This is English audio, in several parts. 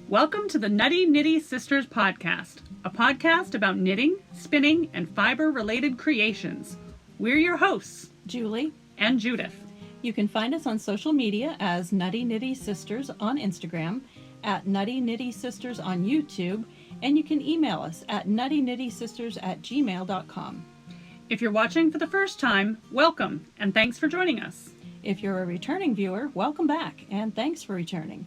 Welcome to the Knitty Sisters podcast, a podcast about knitting, spinning, and fiber-related creations. We're your hosts, Julie and Judith. You can find us on social media as Knitty Sisters on Instagram, at Knitty Sisters on YouTube, and you can email us at nuttyknittysisters@gmail.com. If you're watching for the first time, welcome, and thanks for joining us. If you're a returning viewer, welcome back, and thanks for returning.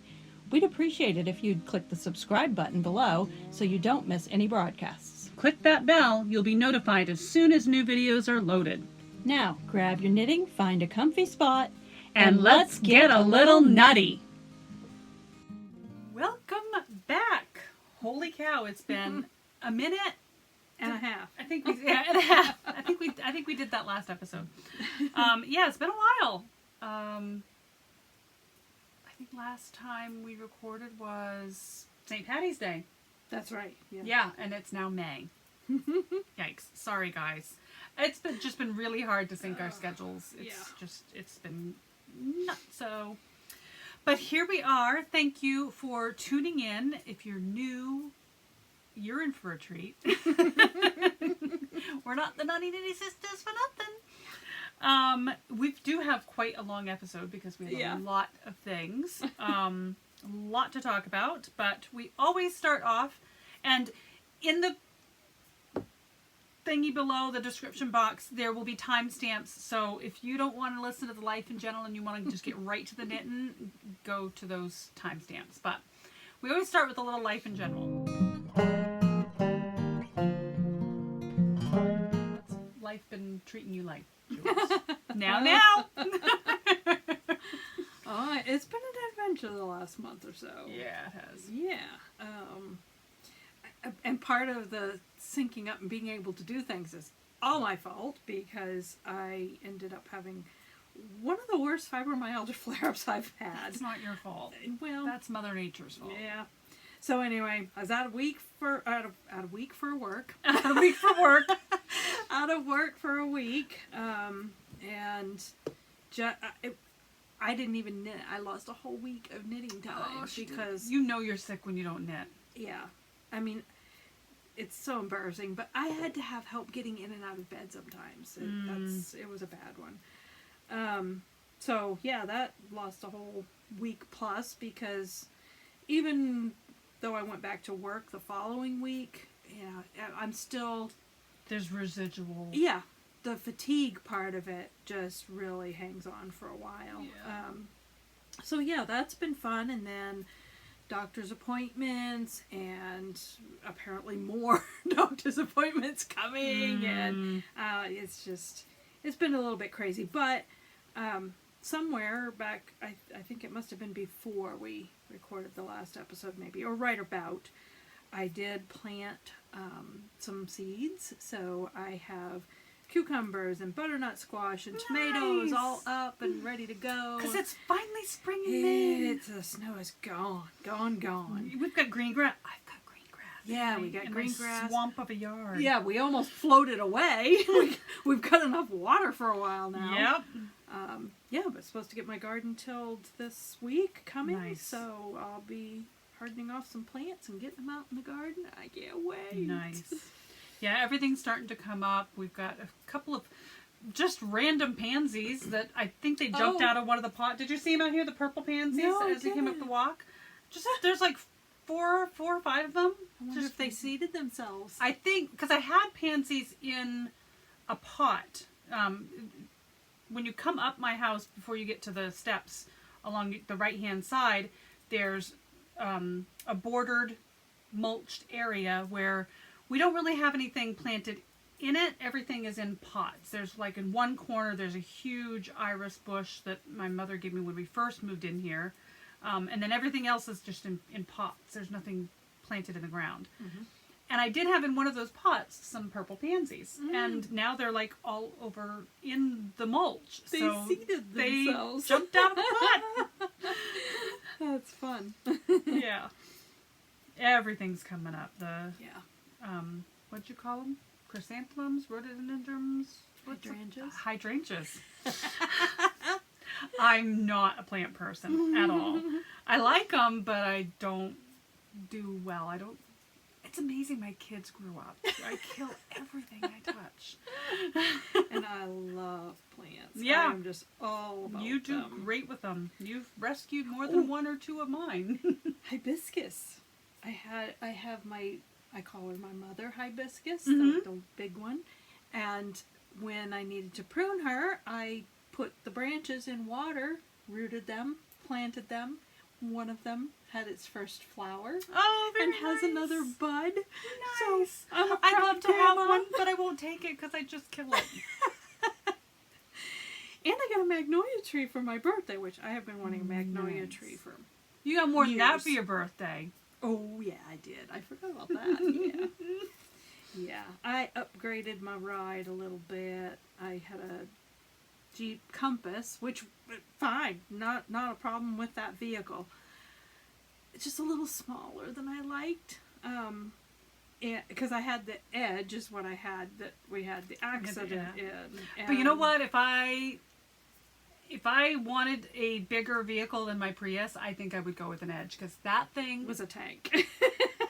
We'd appreciate it if you'd click the subscribe button below so you don't miss any broadcasts. Click that bell, you'll be notified as soon as new videos are loaded. Now, grab your knitting, find a comfy spot, And let's get a little nutty. Welcome back. Holy cow, it's been a minute and a half. I think we and a half. I think we did that last episode. Yeah, it's been a while. I think last time we recorded was St. Patty's Day. That's right. Yeah, and it's now May. Yikes. Sorry, guys. It's been really hard to sync our schedules. It's been nuts. So, but here we are. Thank you for tuning in. If you're new, you're in for a treat. We're not the Knitty Sisters for nothing. We do have quite a long episode because we have a lot of things, a lot to talk about, but we always start off, and in the thingy below the description box, there will be timestamps, so if you don't want to listen to the life in general and you want to just get right to the knitting, go to those timestamps, but we always start with a little life in general. What's life been treating you like? Now. Oh, it's been an adventure the last month or so. Yeah, it has. Yeah. And part of the syncing up and being able to do things is all my fault because I ended up having one of the worst fibromyalgia flare-ups I've had. It's not your fault. Well, that's Mother Nature's fault. Yeah. So anyway, I was out of work. Out of work for a week. And I didn't even knit. I lost a whole week of knitting time because you know you're sick when you don't knit. Yeah, I mean, it's so embarrassing. But I had to have help getting in and out of bed sometimes. It was a bad one. So yeah, that lost a whole week plus because even though I went back to work the following week, I'm still... There's residual... Yeah, the fatigue part of it just really hangs on for a while. Yeah. So yeah, that's been fun, and then doctor's appointments, and apparently more doctor's appointments coming, and it's been a little bit crazy, but somewhere back, I think it must have been before we recorded the last episode maybe, or right about, I did plant some seeds, so I have cucumbers and butternut squash and tomatoes all up and ready to go. Because it's finally spring in Maine. The snow is gone. We've got green grass. I've got green grass. Yeah, we got green grass. Swamp of a yard. Yeah, we almost floated away. We've got enough water for a while now. Yep. Yeah, but supposed to get my garden tilled this week coming. Nice. So I'll be hardening off some plants and getting them out in the garden. I can't wait. Nice. Yeah, everything's starting to come up. We've got a couple of just random pansies that I think they jumped out of one of the pots. Did you see them out here, the purple pansies, as they came up the walk? Just there's like four or five of them. I wonder if they seeded themselves. I think, because I had pansies in a pot. When you come up my house before you get to the steps along the right-hand side, there's a bordered, mulched area where we don't really have anything planted in it. Everything is in pots. There's like in one corner, there's a huge iris bush that my mother gave me when we first moved in here. And then everything else is just in pots. There's nothing planted in the ground. Mm-hmm. And I did have in one of those pots some purple pansies. And now they're like all over in the mulch. They seeded themselves. They jumped out of the pot. That's fun. Yeah. Everything's coming up. What'd you call them? Chrysanthemums? Rhododendrons? Hydrangeas? Hydrangeas. I'm not a plant person at all. I like them, but I don't do well. I don't. It's amazing my kids grew up. I kill everything I touch. And I love plants. Yeah. I'm just all about You do them. great with them. You've rescued more than one or two of mine. Hibiscus. I have my, I call her my mother hibiscus, Mhm. the big one. And when I needed to prune her, I put the branches in water, rooted them, planted them. One of them had its first flower Oh, very and has nice. another bud. Nice. So I'm a I'd proud love to have grandma. one, but I won't take it because I just kill it. And I got a magnolia tree for my birthday, which I have been wanting a magnolia Nice. tree for. You got more than that Years. for your birthday. Oh yeah, I did. I forgot about that. Yeah. Yeah, I upgraded my ride a little bit. I had a Jeep Compass, which fine, not a problem with that vehicle. It's just a little smaller than I liked. Because I had the Edge is what I had that we had the accident in. But you know what? If I wanted a bigger vehicle than my Prius, I think I would go with an Edge because that thing It was a tank.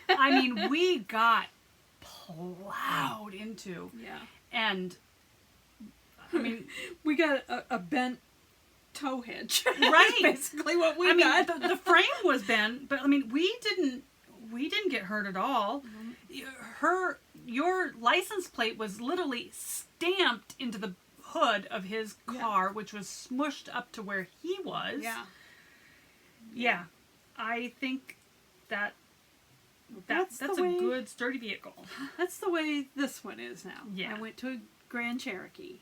I mean, we got plowed into, Yeah. and I mean, We got a bent tow hitch. Right. That's basically what we I mean, got. the frame was bent, but I mean, we didn't get hurt at all. Your license plate was literally stamped into the hood of his car, which was smushed up to where he was. Yeah. Yeah. I think that's the a way- good sturdy vehicle. That's the way this one is now. Yeah. I went to a Grand Cherokee,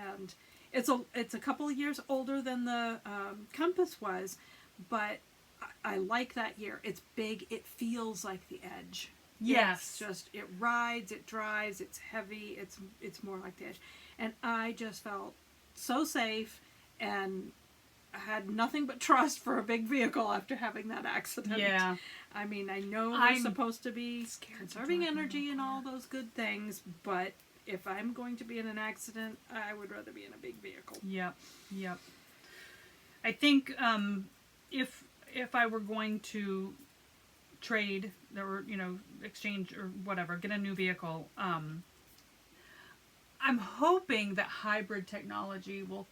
and it's a couple of years older than the Compass was, but I like that year. It's big. It feels like the Edge. Yes. It's just, it rides, it drives, it's heavy, it's more like the Edge. And I just felt so safe, and I had nothing but trust for a big vehicle after having that accident. Yeah. I mean, I know we're I'm supposed to be scared to conserving drive my energy little and all car. those good things, but if I'm going to be in an accident, I would rather be in a big vehicle. Yep. I think if I were going to trade or exchange or whatever, get a new vehicle, I'm hoping that hybrid technology will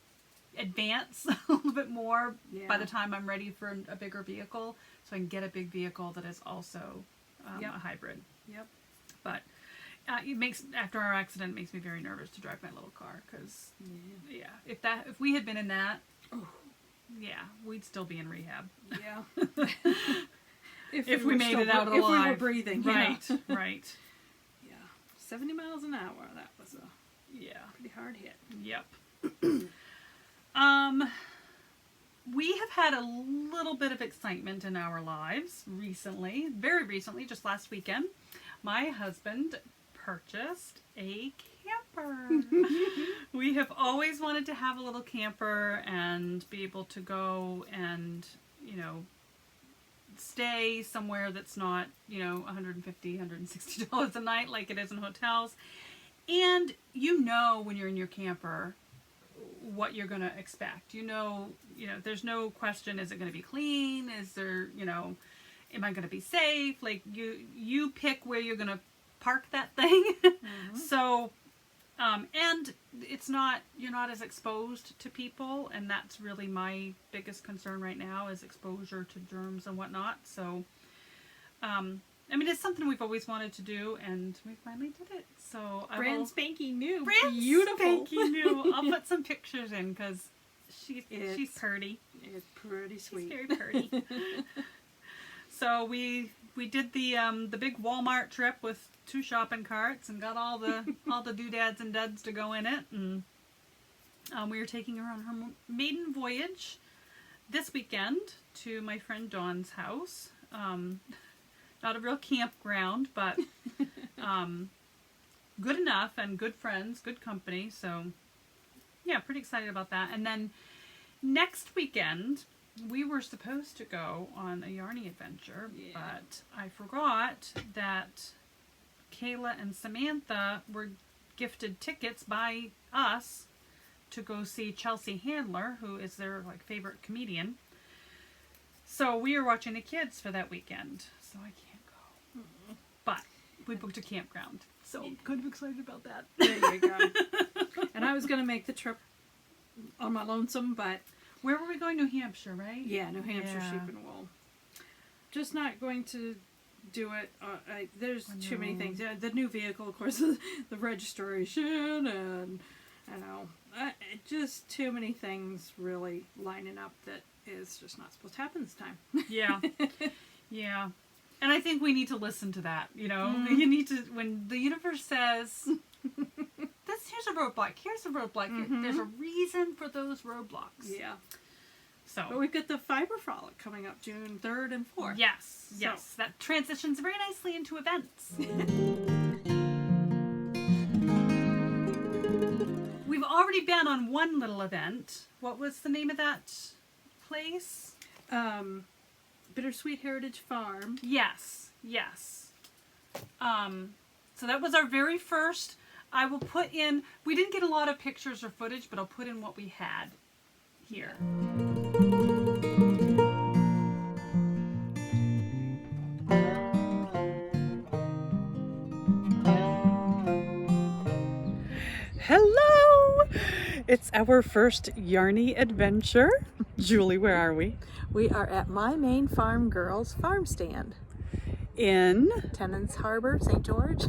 advance a little bit more by Yeah. the time I'm ready for a bigger vehicle, so I can get a big vehicle that is also Yep. a hybrid. Yep. But after our accident, it makes me very nervous to drive my little car because if we had been in that, we'd still be in rehab. Yeah. If we made it out alive. If we were breathing. Right, Yeah. right. Yeah. 70 miles an hour. That was a Yeah. pretty hard hit. Yep. We have had a little bit of excitement in our lives recently, very recently, just last weekend. My husband purchased a camper. We have always wanted to have a little camper and be able to go and, stay somewhere that's not, $150, $160 a night like it is in hotels. And when you're in your camper what you're going to expect. There's no question, is it going to be clean? Is there, am I going to be safe? Like you pick where you're going to park that thing. Mm-hmm. So, and you're not as exposed to people, and that's really my biggest concern right now is exposure to germs and whatnot. So, it's something we've always wanted to do, and we finally did it. So Brand spanking new. brand Beautiful. spanking new. I'll put some pictures in because she's pretty. It's pretty sweet. She's very pretty. So we did the big Walmart trip with 2 shopping carts and got all the doodads and duds to go in it, and we were taking her on her maiden voyage this weekend to my friend Dawn's house. Not a real campground, but good enough, and good friends, good company. So yeah, pretty excited about that. And then next weekend we were supposed to go on a yarny adventure, but I forgot that Kayla and Samantha were gifted tickets by us to go see Chelsea Handler, who is their favorite comedian. So we were watching the kids for that weekend. so I can't go. But we booked a campground, so I'm kind of excited about that. There you go. And I was going to make the trip on my lonesome, but Where were we going? New Hampshire, right? yeah, New Hampshire Yeah. sheep and wool. Just not going to do it. There's too many things. The new vehicle, of course, the registration, and I know, just too many things really lining up that is just not supposed to happen this time. Yeah. Yeah. And I think we need to listen to that, you know? You need to, when the universe says, here's a roadblock, there's a reason for those roadblocks. Yeah. So. But we've got the Fiber Frolic coming up June 3rd and 4th. Yes, yes. That transitions very nicely into events. We've already been on one little event. What was the name of that place? Bittersweet Heritage Farm. Yes, yes. So that was our very first. I will put in, we didn't get a lot of pictures or footage, but I'll put in what we had here. Hello! It's our first yarny adventure. Julie, where are we? We are at My Maine Farm Girls Farm Stand. In. Tennant's Harbor, St. George.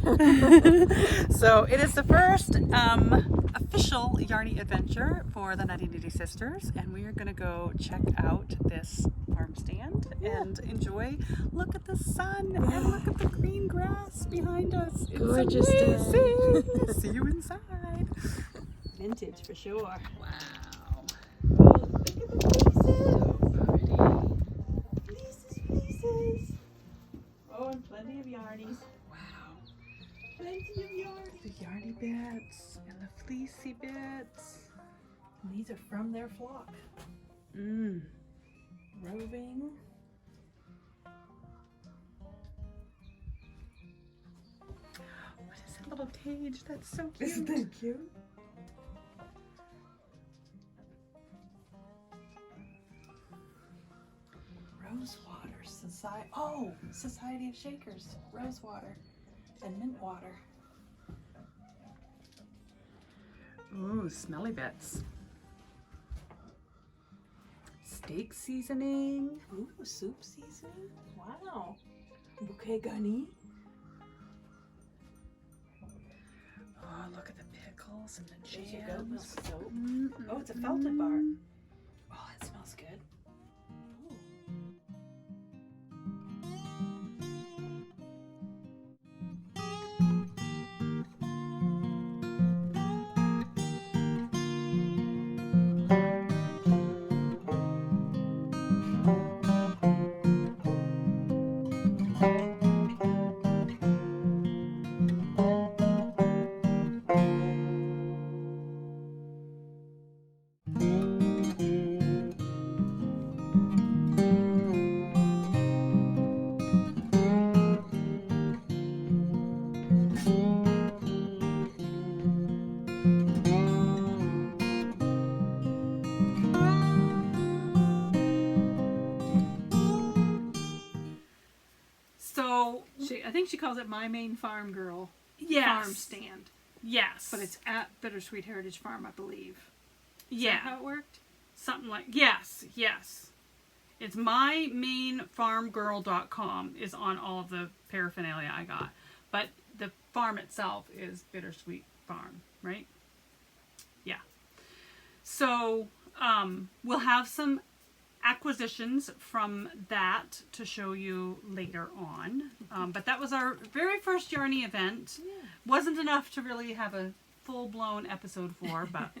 So it is the first official yarny adventure for the Knitty Sisters, and we are going to go check out this farm stand and enjoy. Look at the sun and look at the green grass behind us. It's Gorgeous day. amazing. See you inside. Vintage for sure. Wow. Look at the pieces. Pieces. Oh, and plenty of yarnies. Wow. Plenty of yarnies. The yarny bits and the fleecy bits. And these are from their flock. Mmm. Roving. What is that little cage? That's so cute. Isn't that cute? Rosewater Society. Oh, Society of Shakers. Rosewater and mint water. Ooh, smelly bits. Steak seasoning. Ooh, soup seasoning. Wow. Bouquet garni. Oh, look at the pickles and the There's your goat milk jams. soap. Mm, Oh, it's a felted bar. mm. Oh, that smells good. Ooh. So, I think she calls it My Maine Farm Girl yes. Farm Stand. Yes. But it's at Bittersweet Heritage Farm, I believe. Is yeah. that how it worked? Something like, yes, yes. It's mymainfarmgirl.com is on all of the paraphernalia I got. But the farm itself is Bittersweet Farm, right? Yeah. So, we'll have some acquisitions from that to show you later on. But that was our very first yarny event. Yeah. Wasn't enough to really have a full-blown episode for, but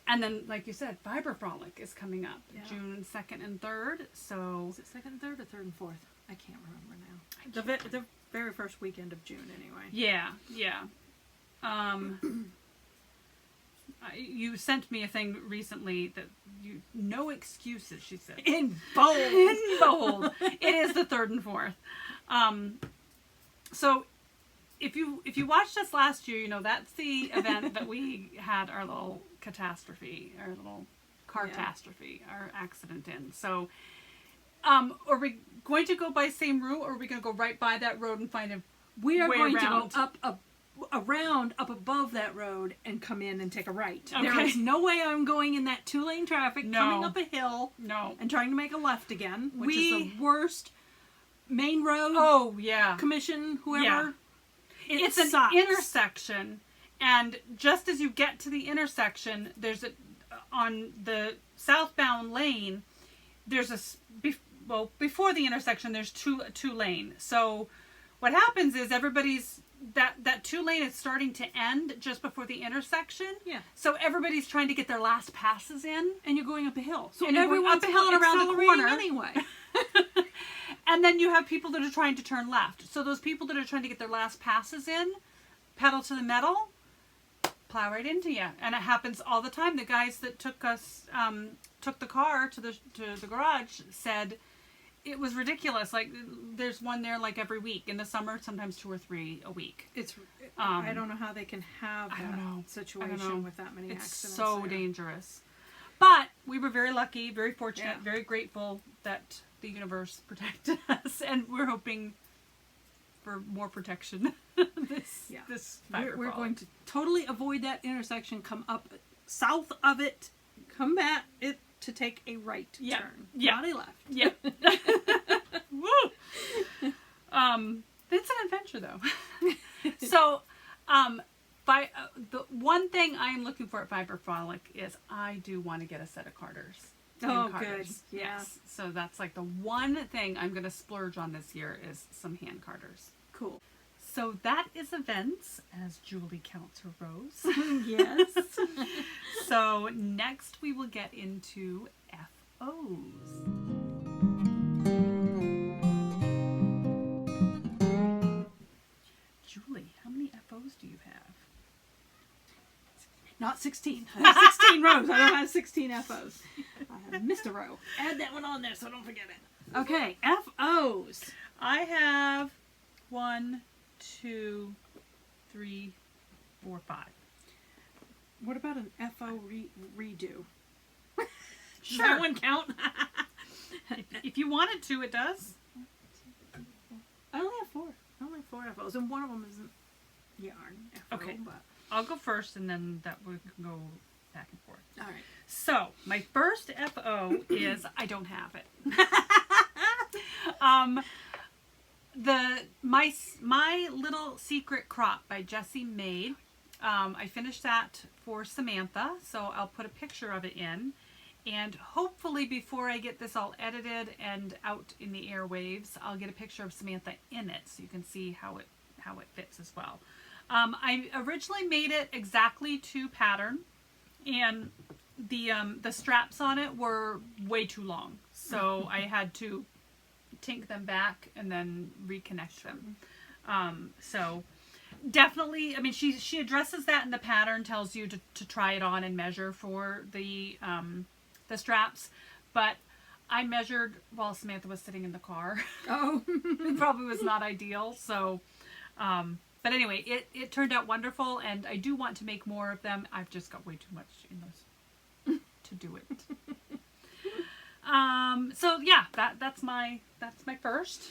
and then, like you said, Fiber Frolic is coming up June 2nd and 3rd. So Is it 2nd and 3rd or 3rd and 4th? I can't remember now. The very first weekend of June, anyway. yeah, yeah. You sent me a thing recently that no excuses, she said. In bold. In bold. It is the 3rd and 4th. So if you watched us last year, you know that's the event that we had our little catastrophe, our little car catastrophe, our accident in. So Are we going to go by same route, or are we going to go right by that road and find a We are way going around? to go around up above that road and come in and take a right. There Okay. is no way I'm going in that 2-lane traffic, No. coming up a hill No. and trying to make a left again, which is We- the worst. Maine Road Oh, yeah. Commission, whoever. Yeah. It It's an sucks. intersection, and just as you get to the intersection, there's on the southbound lane, there's before the intersection, there's two lane. So what happens is everybody's that 2 lane is starting to end just before the intersection. Yeah. So everybody's trying to get their last passes in. And you're going up a hill. So And you're going everyone's up a hill and around the accelerating corner. anyway. And then you have people that are trying to turn left. So those people that are trying to get their last passes in, pedal to the metal, plow right into you. And it happens all the time. The guys that took the car to the garage said it was ridiculous. Like, there's one there like every week. In the summer, sometimes 2 or 3 a week. It's. I don't know how they can have I don't know. that situation with that many It's accidents. so there. dangerous. But we were very lucky, very fortunate, Yeah. very grateful that the universe protected us, and we're hoping for more protection this fiber We're fall. going to totally avoid that intersection. Come up south of it. Come back it to take a right Yeah. turn. Yeah. Not a left. Yeah. Woo! It's an adventure, though. So, the one thing I am looking for at Fiber Frolic is I do want to get a set of carders. Oh, Hand good. carders. Yeah. Yes. So that's like the one thing I'm going to splurge on this year is some hand carders. Cool. So that is events as Julie counts her rows. Yes. So next we will get into FOs. Julie, how many FOs do you have? Not 16. I have 16 rows. I don't have 16 FOs. I have missed a row. Add that one on there so I don't forget it. Okay, FOs. I have 1, 2, 3, 4, 5. What about an FO redo? Does Sure. that one count? If you wanted to, it does. I only have 4. I only have 4 FOs, and one of them isn't yarn FO. Okay. But I'll go first, and then that we can go back and forth. all right. So my first FO is I don't have it. My Little Secret Crop by Jessie made. I finished that for Samantha, so I'll put a picture of it in. And hopefully before I get this all edited and out in the airwaves, I'll get a picture of Samantha in it so you can see how it fits as well. I originally made it exactly to pattern, and the straps on it were way too long, so I had to tink them back and then reconnect them. So definitely, I mean, she addresses that in the pattern, tells you to try it on and measure for the straps, but I measured while Samantha was sitting in the car. Oh. It probably was not ideal, so but anyway, it turned out wonderful, and I do want to make more of them. I've just got way too much in those to do it. So yeah, that's my first.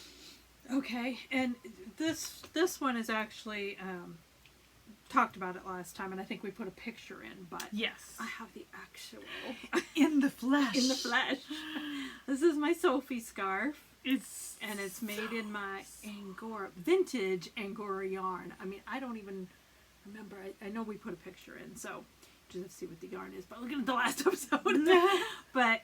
Okay, and this one is actually talked about it last time, and I think we put a picture in, but Yes. I have the actual In the flesh. in the flesh. This is my Sophie scarf, It's and it's made in my Angora vintage Angora yarn. I mean, I don't even remember. I know we put a picture in, so just have to see what the yarn is. But look at the last episode. But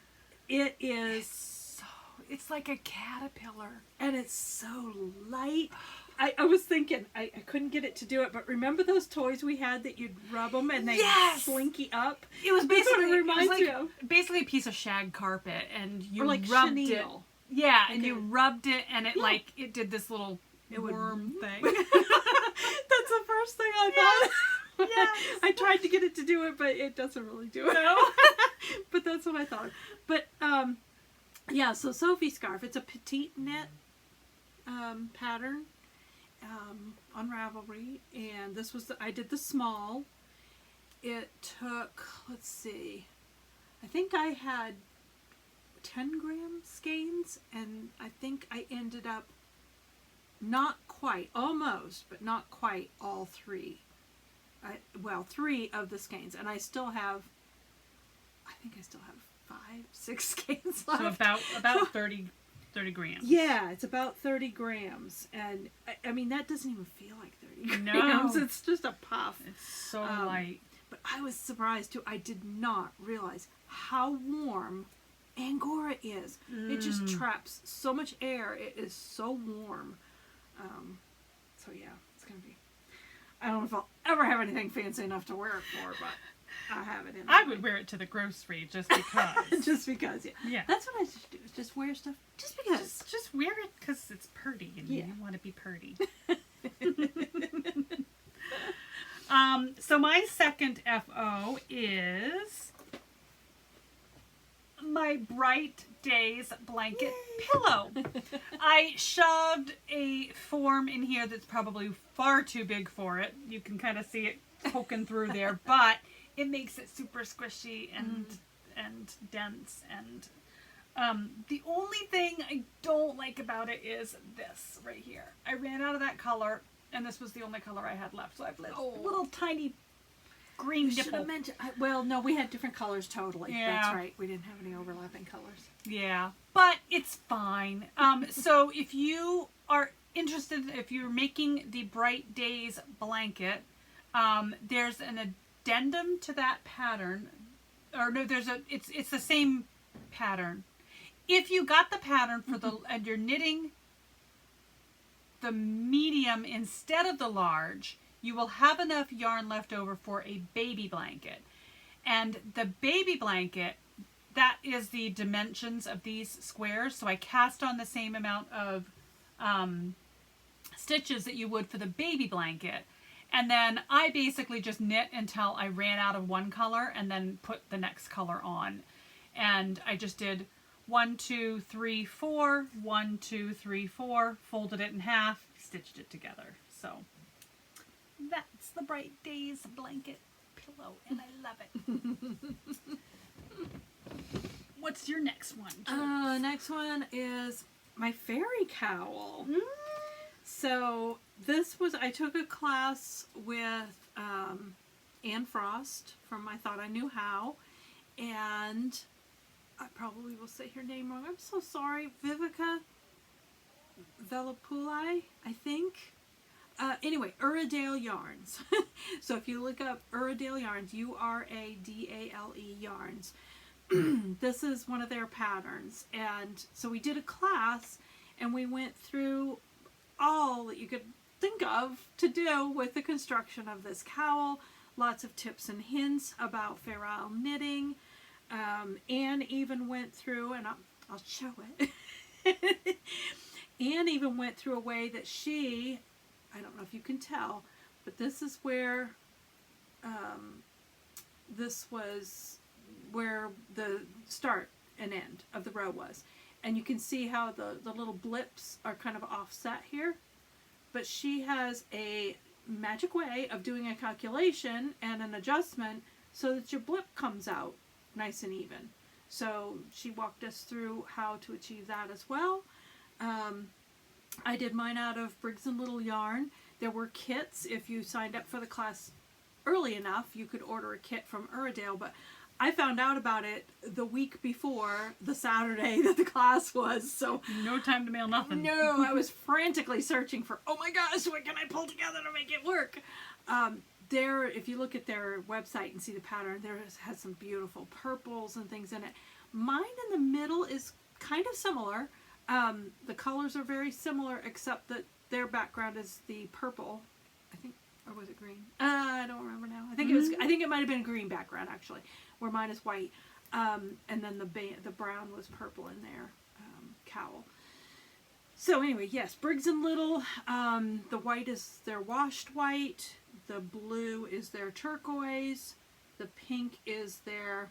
it is, it's like a caterpillar. and it's so light. I was thinking I couldn't get it to do it, but remember those toys we had that you'd rub them and they Yes! slinky up? It was That's what basically it reminds like, you of. basically a piece of shag carpet, and you Or like rubbed it. chenille. Yeah, and Okay. you rubbed it, and it Yeah. like it did this little It would- worm thing. That's the first thing I thought. Yes. I tried to get it to do it, but it doesn't really do it. No. But that's what I thought. But yeah, so Sophie scarf. It's a Petite Knit pattern on Ravelry, and this was I did the small. It took, let's see, I think I had 10-gram skeins, and I think I ended up not quite, almost, but not quite all 3. Well, 3 of the skeins, and I still have, I think I still have 5, 6 skeins left. So about 30 grams. Yeah, it's about 30 grams, and I mean, that doesn't even feel like 30 No. grams. It's just a puff. It's so light. But I was surprised too. I did not realize how warm Angora is. It just traps so much air. It is so warm. So yeah, it's gonna be. I don't know if I'll ever have anything fancy enough to wear it for, but I have it in. I would wear it to the grocery just because. Just because, yeah. Yeah. That's what I should do. Is just wear stuff just because. Just wear it because it's pretty and Yeah. you want to be pretty. So my second FO is my Bright Days blanket pillow. I shoved a form in here that's probably far too big for it. You can kind of see it poking through there, but it makes it super squishy and dense. And the only thing I don't like about it is this right here. I ran out of that color, and this was the only color I had left. So I've left little tiny green Should nipple. have mentioned. Well, no, we had different colors totally. Yeah. That's right. We didn't have any overlapping colors. Yeah, but it's fine. So if you are interested, if you're making the Bright Days blanket, there's an addendum to that pattern, or no, it's the same pattern. If you got the pattern for the and you're knitting the medium instead of the large, you will have enough yarn left over for a baby blanket. And the baby blanket, that is the dimensions of these squares. So I cast on the same amount of stitches that you would for the baby blanket. And then I basically just knit until I ran out of one color and then put the next color on. And I just did 1, 2, 3, 4, 1, 2, 3, 4, folded it in half, stitched it together. So that's the Bright Days blanket pillow, and I love it. What's your next one? Next one is my fairy cowl. So this was, I took a class with Anne Frost from I Thought I Knew How, and I probably will say her name wrong. I'm so sorry. Vivica Velopulai, I think. Anyway, Uradale Yarns. So if you look up Uradale Yarns, Uradale Yarns, this is one of their patterns. And so we did a class, and we went through all that you could think of to do with the construction of this cowl. Lots of tips and hints about feral knitting. Anne even went through, and I'll show it. Anne even went through a way that she, I don't know if you can tell, but this is where, this was where the start and end of the row was. And you can see how the little blips are kind of offset here. But she has a magic way of doing a calculation and an adjustment so that your blip comes out nice and even. So she walked us through how to achieve that as well. I did mine out of Briggs & Little yarn. There were kits. If you signed up for the class early enough, you could order a kit from Uradale, but I found out about it the week before the Saturday that the class was, so No time to mail nothing. no, I was frantically searching for, oh my gosh, what can I pull together to make it work? There, if you look at their website and see the pattern, there has some beautiful purples and things in it. Mine in the middle is kind of similar. The colors are very similar, except that their background is the purple, I think, or was it green? I don't remember now. I think it was. I think it might have been a green background actually, where mine is white, and then the brown was purple in their cowl. So anyway, yes, Briggs & Little. The white is their washed white. The blue is their turquoise. The pink is their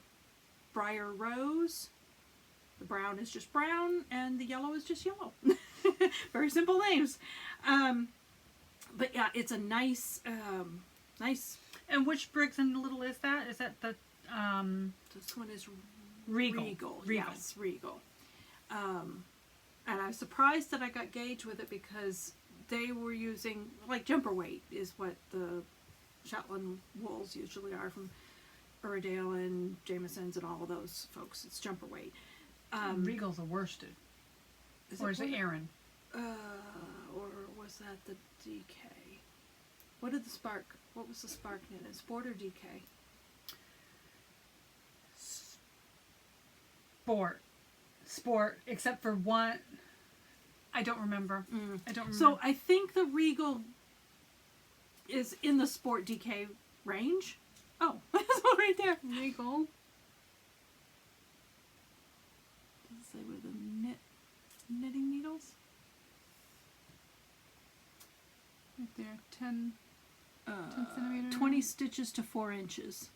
briar rose. The brown is just brown, and the yellow is just yellow. Very simple names. But yeah, it's a nice, nice. And which Briggs & Little is that? Is that the This one is Regal. Yes, Regal. And I was surprised that I got gauge with it because they were using, like, jumper weight is what the Shetland wools usually are from Uredale and Jameson's and all of those folks. It's jumper weight. Regal's the worsted. Or is it Aaron? Or was that the DK? What was the Spark knit? Sport or DK? Sport, except for one. I don't remember. I don't remember. So I think the Regal is in the Sport DK range. Oh, there's one right there. Regal. Does it say with the knitting needles? Right there, 10 centimeters. 20 stitches to 4 inches.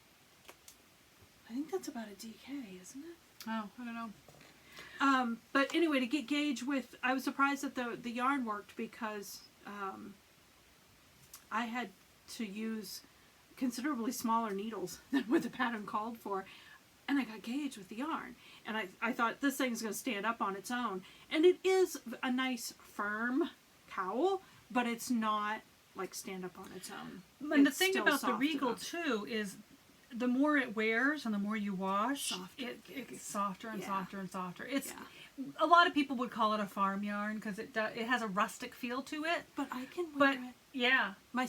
I think that's about a DK, isn't it? Oh, I don't know. But anyway, to get gauge with, I was surprised that the yarn worked because I had to use considerably smaller needles than what the pattern called for, and I got gauge with the yarn. And I thought this thing's going to stand up on its own. And it is a nice, firm cowl, but it's not like stand up on its own. And the It's thing still about the soft Regal enough. too is the more it wears and the more you wash, Softer it it gets softer and Yeah. softer and softer. It's Yeah. a lot of people would call it a farm yarn because it has a rustic feel to it. But I can wear But it. yeah, My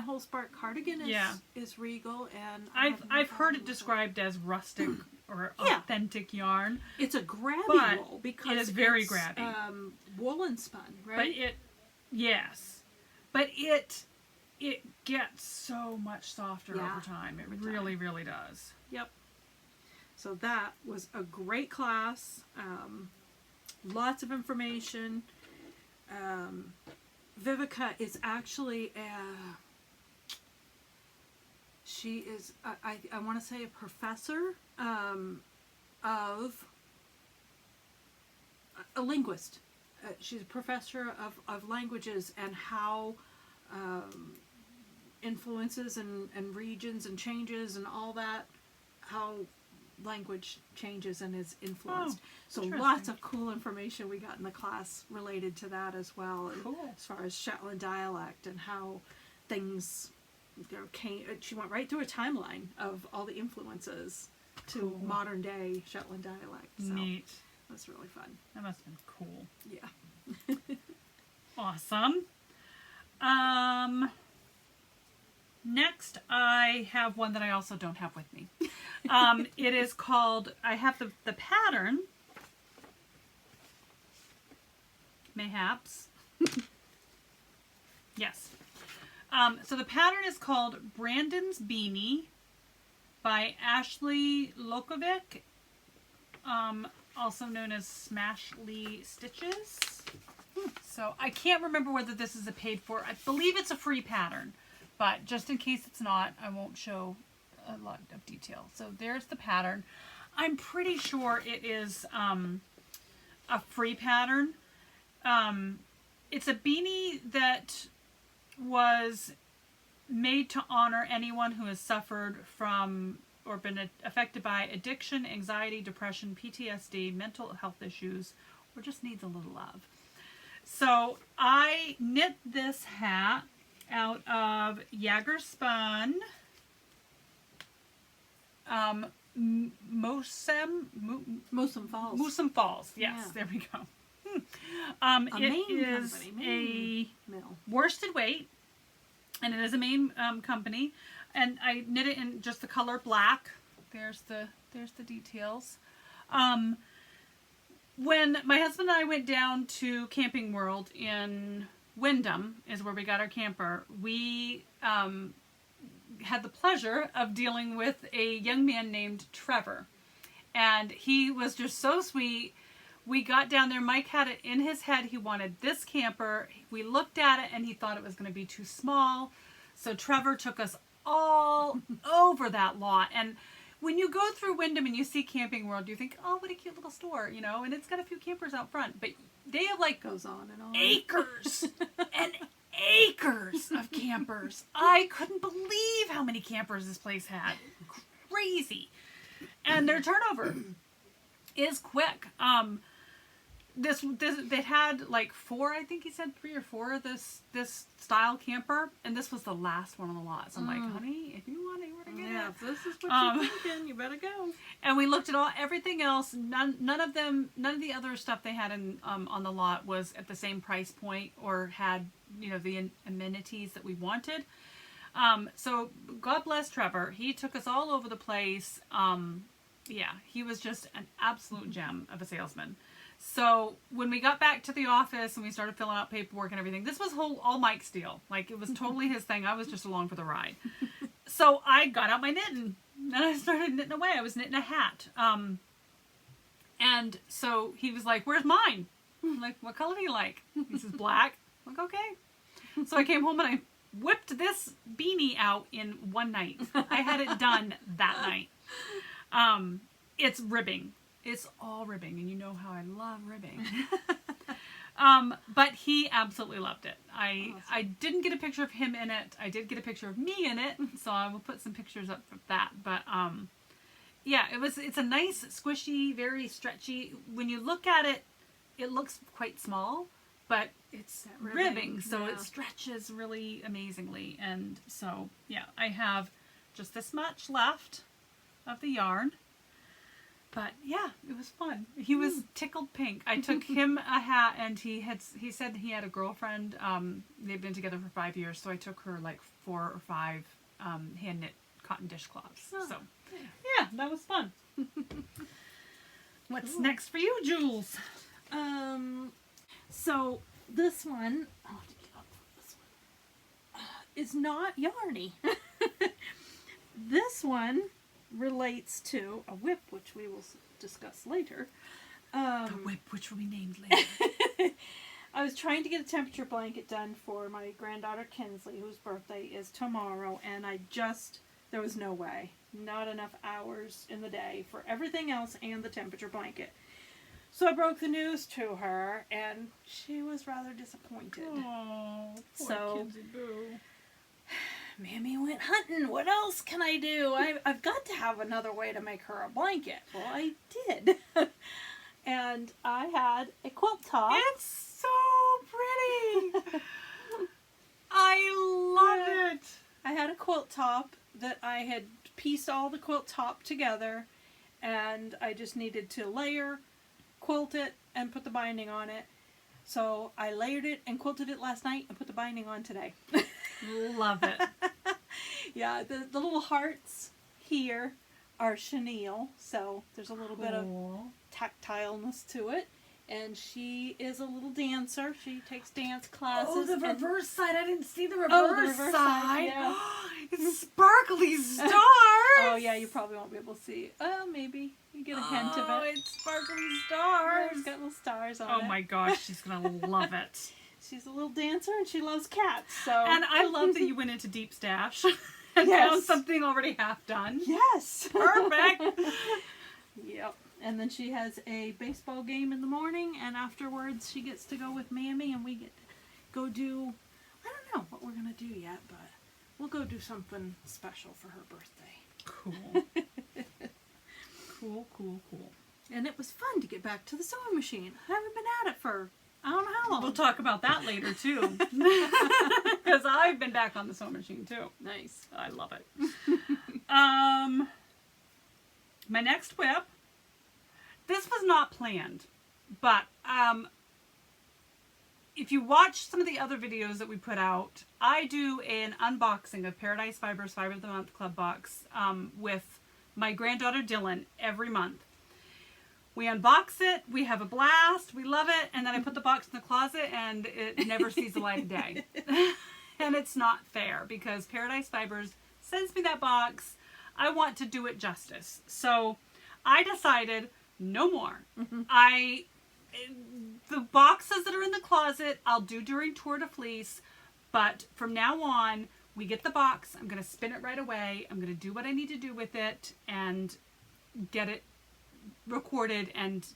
whole Spark cardigan is Yeah. is Regal, and I have no I've heard problem it with described as rustic or Yeah. authentic yarn, It's a grabby But wool because it is very it's, grabby. Woolen spun, right? but it gets so much softer Yeah, over time. It over time. really, really does. Yep. So that was a great class. Lots of information. Vivica is actually she is I want to say a professor of a linguist. She's a professor of languages and how influences and regions and changes and all that, how language changes and is influenced. So interesting. lots of cool information we got in the class related to that as well. And Cool. as far as Shetland dialect and how things came. She went right through a timeline of all the influences to Cool. modern day Shetland dialect. So Neat. that's really fun. That must have been cool. Yeah. Awesome. Next, I have one that I also don't have with me. It is called, I have the pattern, mayhaps. Yes. So the pattern is called Brandon's Beanie by Ashley Lokovic, also known as Smashly Stitches. So I can't remember whether this is a paid for. I believe it's a free pattern, but just in case it's not, I won't show a lot of detail. So there's the pattern. I'm pretty sure it is a free pattern. It's a beanie that was made to honor anyone who has suffered from or been affected by addiction, anxiety, depression, PTSD, mental health issues, or just needs a little love. So I knit this hat out of Jagerspun Mosum Falls. Musum Falls. Yes, Yeah. there we go. A It Maine is company, a Maine mill. worsted weight, and it is a Maine company, and I knit it in just the color black. There's the details. When my husband and I went down to Camping World in Wyndham, is where we got our camper, we had the pleasure of dealing with a young man named Trevor, and he was just so sweet. We got down there, Mike had it in his head, he wanted this camper. We looked at it and he thought it was going to be too small, so Trevor took us all over that lot. And when you go through Wyndham and you see Camping World, you think, oh, what a cute little store, you know, and it's got a few campers out front, but they have like Goes on and on. acres and acres of campers. I couldn't believe how many campers this place had. Crazy. And their turnover is quick. This they had like 4, I think he said 3 or 4 of this style camper, and this was the last one on the lot. So I'm like, honey, if you want anywhere to get it, If this is what you're thinking, you better go. and we looked at everything else. None of the other stuff they had in on the lot was at the same price point or had, you know, the amenities that we wanted. So God bless Trevor. He took us all over the place. Yeah, he was just an absolute gem of a salesman. So when we got back to the office and we started filling out paperwork and everything, this was all Mike's deal. Like, it was totally his thing. I was just along for the ride. So I got out my knitting and I started knitting away. I was knitting a hat. And so he was like, "Where's mine?" I'm like, "What color do you like?" He says, "Black." I'm like, "Okay." So I came home and I whipped this beanie out in one night. I had it done that night. It's ribbing. It's all ribbing, and you know how I love ribbing. But he absolutely loved it. I didn't get a picture of him in it. I did get a picture of me in it, so I will put some pictures up of that. But yeah, it's a nice, squishy, very stretchy. When you look at it, it looks quite small, but it's ribbing, so it stretches really amazingly. And so, yeah, I have just this much left of the yarn. But yeah, it was fun. He was tickled pink. I took him a hat, and he said he had a girlfriend. They've been together for 5 years, so I took her like 4 or 5 hand knit cotton dishcloths. Oh, so yeah, that was fun. What's next for you, Jules? So this one, I'll have to get up for this one, is not yarny. This one relates to a whip, which we will discuss later. The whip, which will be named later. I was trying to get a temperature blanket done for my granddaughter Kinsley, whose birthday is tomorrow, and there was no way. Not enough hours in the day for everything else and the temperature blanket. So I broke the news to her, and she was rather disappointed. Oh, poor So, Kinsey Boo. Mammy went hunting. What else can I do? I've got to have another way to make her a blanket. Well, I did. And I had a quilt top. It's so pretty. I love it. I had a quilt top that I had pieced all the quilt top together, and I just needed to layer, quilt it, and put the binding on it. So I layered it and quilted it last night and put the binding on today. Love it. Yeah, the little hearts here are chenille, so there's a little bit of tactileness to it. And she is a little dancer. She takes dance classes. Oh, the reverse side. I didn't see the reverse, the reverse side, side. yeah. It's sparkly stars. Oh, yeah, you probably won't be able to see. Maybe. You get a hint of it. Oh, it's sparkly stars. It's got little stars on it. Oh my gosh, she's going to love it. She's a little dancer and she loves cats, so. And I love that you went into Deep Stash and Yes. found something already half done. Yes. Perfect. Yep. And then she has a baseball game in the morning, and afterwards she gets to go with Mammy, and we get to go do, I don't know what we're going to do yet, but we'll go do something special for her birthday. Cool. Cool. And it was fun to get back to the sewing machine. I haven't been at it for, I don't know how long. We'll talk about that later, too. Because I've been back on the sewing machine, too. Nice. I love it. My next whip. This was not planned, but if you watch some of the other videos that we put out, I do an unboxing of Paradise Fibers 5 of the Month Club box with my granddaughter Dylan every month. We unbox it, we have a blast, we love it, and then I put the box in the closet and it never sees the light of day. And it's not fair because Paradise Fibers sends me that box. I want to do it justice. So I decided no more. The boxes that are in the closet, I'll do during Tour de Fleece, but from now on, we get the box, I'm going to spin it right away, I'm going to do what I need to do with it, and get it recorded and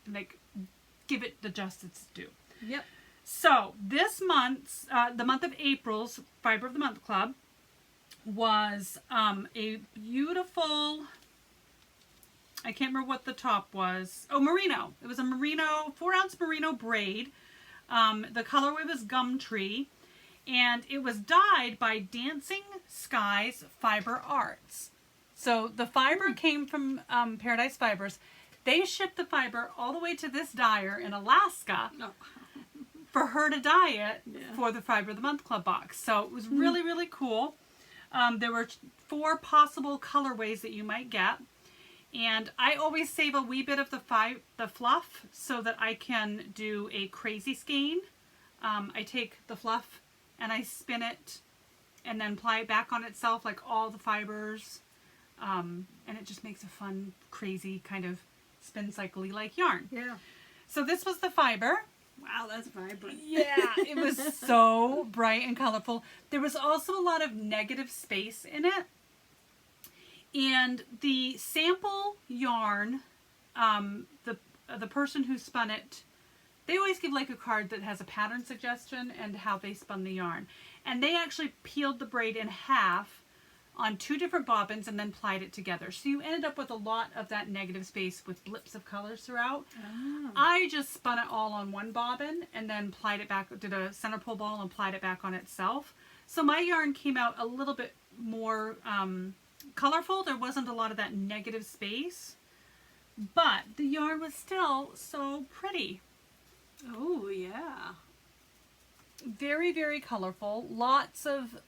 give it the justice it's due. Yep. So, this month's, the month of April's Fiber of the Month Club was a beautiful I can't remember what the top was. Oh, merino. It was a merino, 4-ounce merino braid. The colorway was Gumtree. And it was dyed by Dancing Skies Fiber Arts. So the fiber came from Paradise Fibers. They shipped the fiber all the way to this dyer in Alaska for her to dye it for the Fiber of the Month Club box. So it was really, really cool. There were 4 possible colorways that you might get. And I always save a wee bit of the fluff so that I can do a crazy skein. I take the fluff and I spin it and then ply it back on itself like all the fibers. And it just makes a fun, crazy kind of spin cycle-y like yarn. Yeah. So this was the fiber. Wow, that's vibrant. Yeah, it was so bright and colorful. There was also a lot of negative space in it. And the sample yarn, the person who spun it, they always give like a card that has a pattern suggestion and how they spun the yarn. And they actually peeled the braid in half on 2 different bobbins and then plied it together. So you ended up with a lot of that negative space with blips of colors throughout. Oh. I just spun it all on 1 bobbin and then plied it back, did a center pull ball and plied it back on itself. So my yarn came out a little bit more colorful. There wasn't a lot of that negative space, but the yarn was still so pretty. Oh, yeah. Very, very colorful. Lots of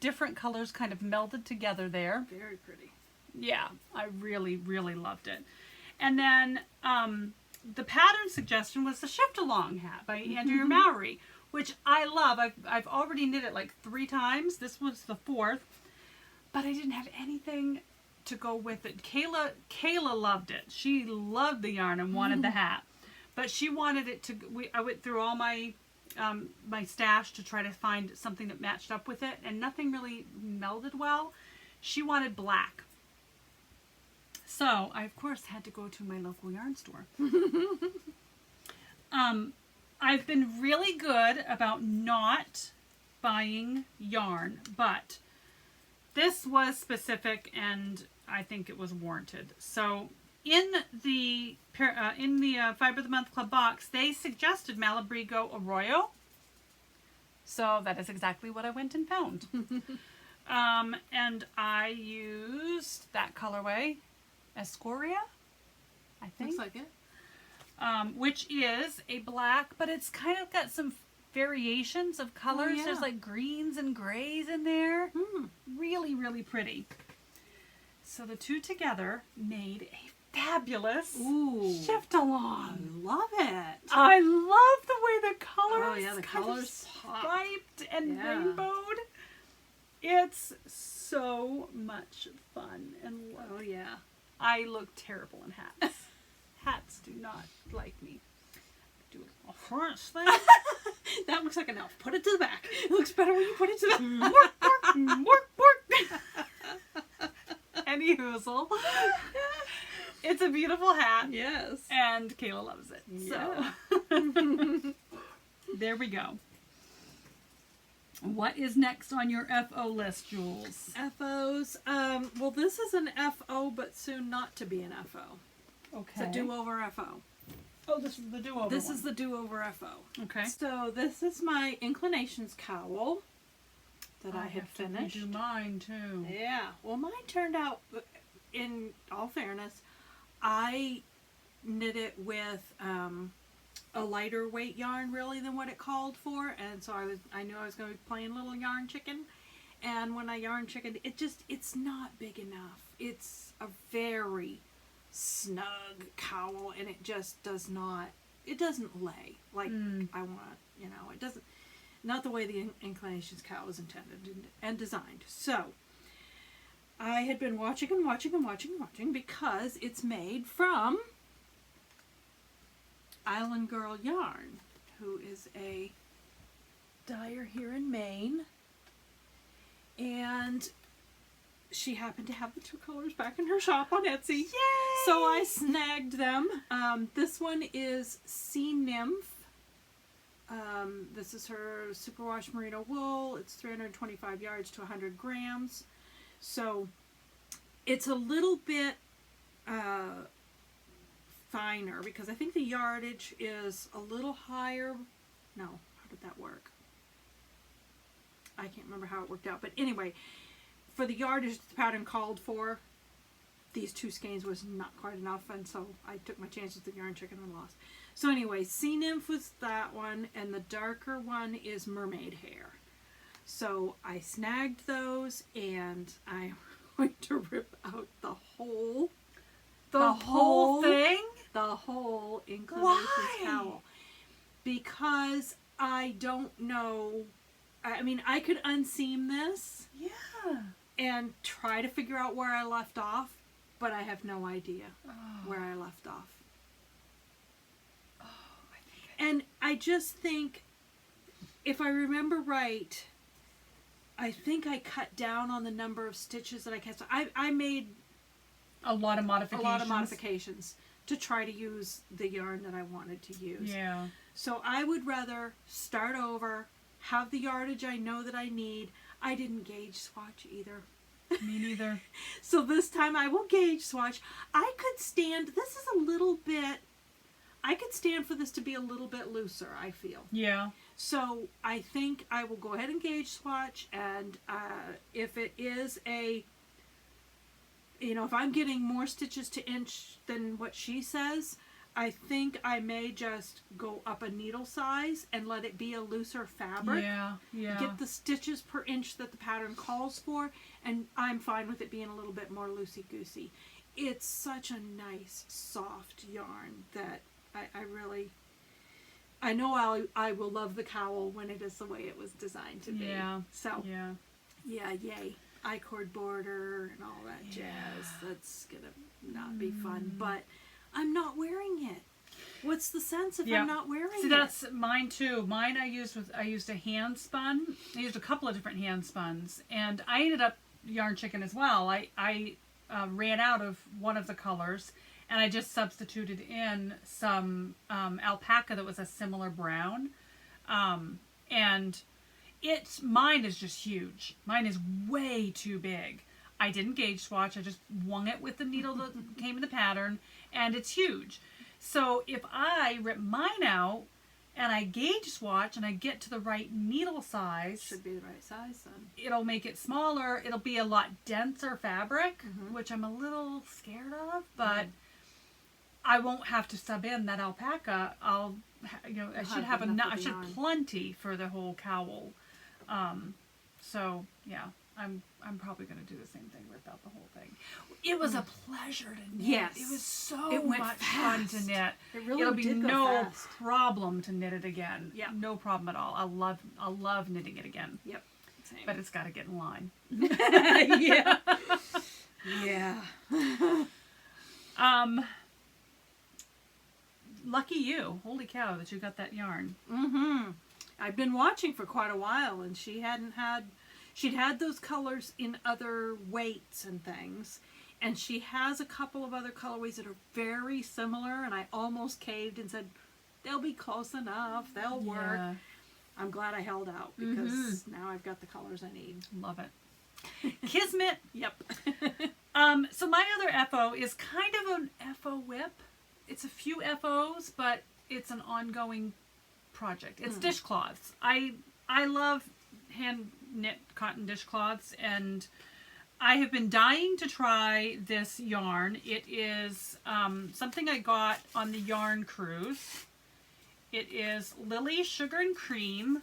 different colors kind of melded together there. Very pretty. Yeah, I really, really loved it. And then the pattern suggestion was the Shiftalong hat by Andrea Mowry, which I love. I've already knit it like 3 times. This was the 4th, but I didn't have anything to go with it. Kayla loved it. She loved the yarn and wanted the hat, but she wanted it to. I went through all my my stash to try to find something that matched up with it, and nothing really melded well. She wanted black. So I, of course, had to go to my local yarn store. I've been really good about not buying yarn, but this was specific and I think it was warranted. So in the Fiber of the Month Club box, they suggested Malabrigo Arroyo. So that is exactly what I went and found. And I used that colorway, Escoria, I think. Looks like it. Which is a black, but it's kind of got some variations of colors. Oh, yeah. There's like greens and grays in there. Really, really pretty. So the 2 together made a fabulous Shiftalong. I love it. I love the way the colors, Oh, yeah, the colors pop. striped and Yeah. rainbowed. It's so much fun. And Oh, yeah. I look terrible in hats. Hats do not like me. Do a front thing. That looks like an elf. Put it to the back. It looks better when you put it to the Work. Any hoozle. It's a beautiful hat. Yes. And Kayla loves it. Yeah. So there we go. What is next on your FO list, Jules? FOs. Well, this is an FO, but soon not to be an FO. Okay. It's a do-over FO. Oh, this is the do-over This one. is the do-over FO. Okay. So this is my Inclinations cowl that I had have to finished. redo mine too. Yeah. Well, mine turned out, in all fairness, I knit it with a lighter weight yarn really than what it called for, and so I knew I was going to be playing little yarn chicken. And when I yarn chickened, it's not big enough. It's a very snug cowl, and it just it doesn't lay like I want, it doesn't, not the way the Inclinations cowl is intended and designed. So I had been watching because it's made from Island Girl Yarn, who is a dyer here in Maine, and she happened to have the 2 colors back in her shop on Etsy. Yay! So I snagged them. This one is Sea Nymph. This is her superwash merino wool. It's 325 yards to 100 grams. So it's a little bit finer, because I think the yardage is a little higher. No, how did that work? I can't remember how it worked out, but anyway, for the yardage the pattern called for, these 2 skeins was not quite enough, and so I took my chances with the yarn chicken and lost. So anyway, Sea Nymph was that one, and the darker one is Mermaid Hair. So I snagged those, and I'm going to rip out the whole thing? The whole inclinations Why? cowl. Because I don't know. I mean, I could unseam this Yeah. and try to figure out where I left off, but I have no idea where I left off. And I just think, if I remember right, I think I cut down on the number of stitches that I cast. I made A lot of a modifications. lot of modifications to try to use the yarn that I wanted to use. Yeah. So I would rather start over, have the yardage I know that I need. I didn't gauge swatch either. Me neither. So this time I will gauge swatch. I could stand, this is a little bit, I could stand for this to be a little bit looser, I feel. Yeah. So I think I will go ahead and gauge swatch, and if it is a, you know, if I'm getting more stitches to inch than what she says, I think I may just go up a needle size and let it be a looser fabric. Yeah. Yeah. Get the stitches per inch that the pattern calls for, and I'm fine with it being a little bit more loosey-goosey. It's such a nice, soft yarn that I really, I know I will love the cowl when it is the way it was designed to be. Yeah. So, Yeah. yeah, yay. I-cord border and all that jazz. That's gonna not be fun, but I'm not wearing it. What's the sense if Yeah. I'm not wearing See, it? that's mine too. Mine I used a hand spun. I used a couple of different hand spuns, and I ended up yarn chicken as well. I ran out of one of the colors, and I just substituted in some alpaca that was a similar brown, and mine is just huge. Mine is way too big. I didn't gauge swatch. I just wung it with the needle that came in the pattern, and it's huge. So if I rip mine out and I gauge swatch and I get to the right needle size, Should be the right size then. it'll make it smaller. It'll be a lot denser fabric, which I'm a little scared of, but I won't have to sub in that alpaca. I should have enough enough. of I the should yarn. plenty for the whole cowl. So yeah, I'm probably going to do the same thing, rip out the whole thing. It was a pleasure to knit. Yes. It was so It went much fun to fast. knit. It really It'll be did go no fast. problem to knit it again. Yeah. No problem at all. I love knitting it again. Yep. Same. But it's got to get in line. yeah. Yeah. Lucky you. Holy cow that you got that yarn. Mm-hmm. I've been watching for quite a while, and she'd had those colors in other weights and things, and she has a couple of other colorways that are very similar, and I almost caved and said, they'll be close enough, they'll work. Yeah. I'm glad I held out, because now I've got the colors I need. Love it. Kismet. Yep. So my other FO is kind of an FO whip. It's a few FOs, but it's an ongoing project. It's dishcloths. I love hand knit cotton dishcloths, and I have been dying to try this yarn. It is something I got on the yarn cruise. It is Lily Sugar and Cream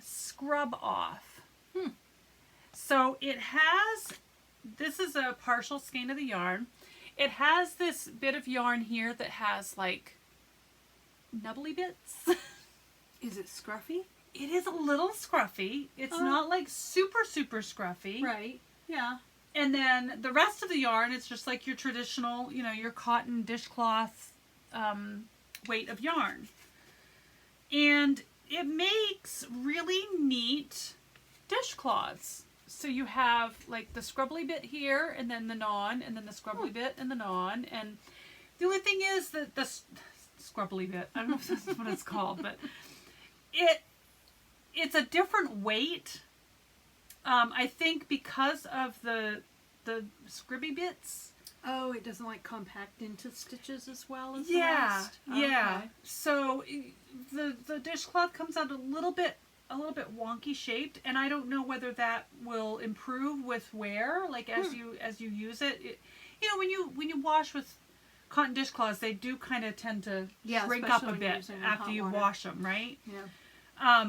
Scrub Off. So it has, this is a partial skein of the yarn. It has this bit of yarn here that has like nubbly bits. Is it scruffy? It is a little scruffy. It's not like super scruffy. Right. Yeah. And then the rest of the yarn, it's just like your traditional, your cotton dishcloth weight of yarn. And it makes really neat dishcloths. So you have like the scrubbly bit here, and then the non, and then the scrubbly bit and the non. And the only thing is that the scrubbly bit, I don't know if that's what it's called, but it's a different weight. I think because of the scrubby bits, Oh, it doesn't like compact into stitches as well as Yeah, the rest? yeah. Okay. So the dishcloth comes out a little bit wonky shaped, and I don't know whether that will improve with wear, like as you use it. You know, when you wash with cotton dishcloths, they do kind of tend to shrink up a especially when bit using after hot you water. wash them, right? Yeah.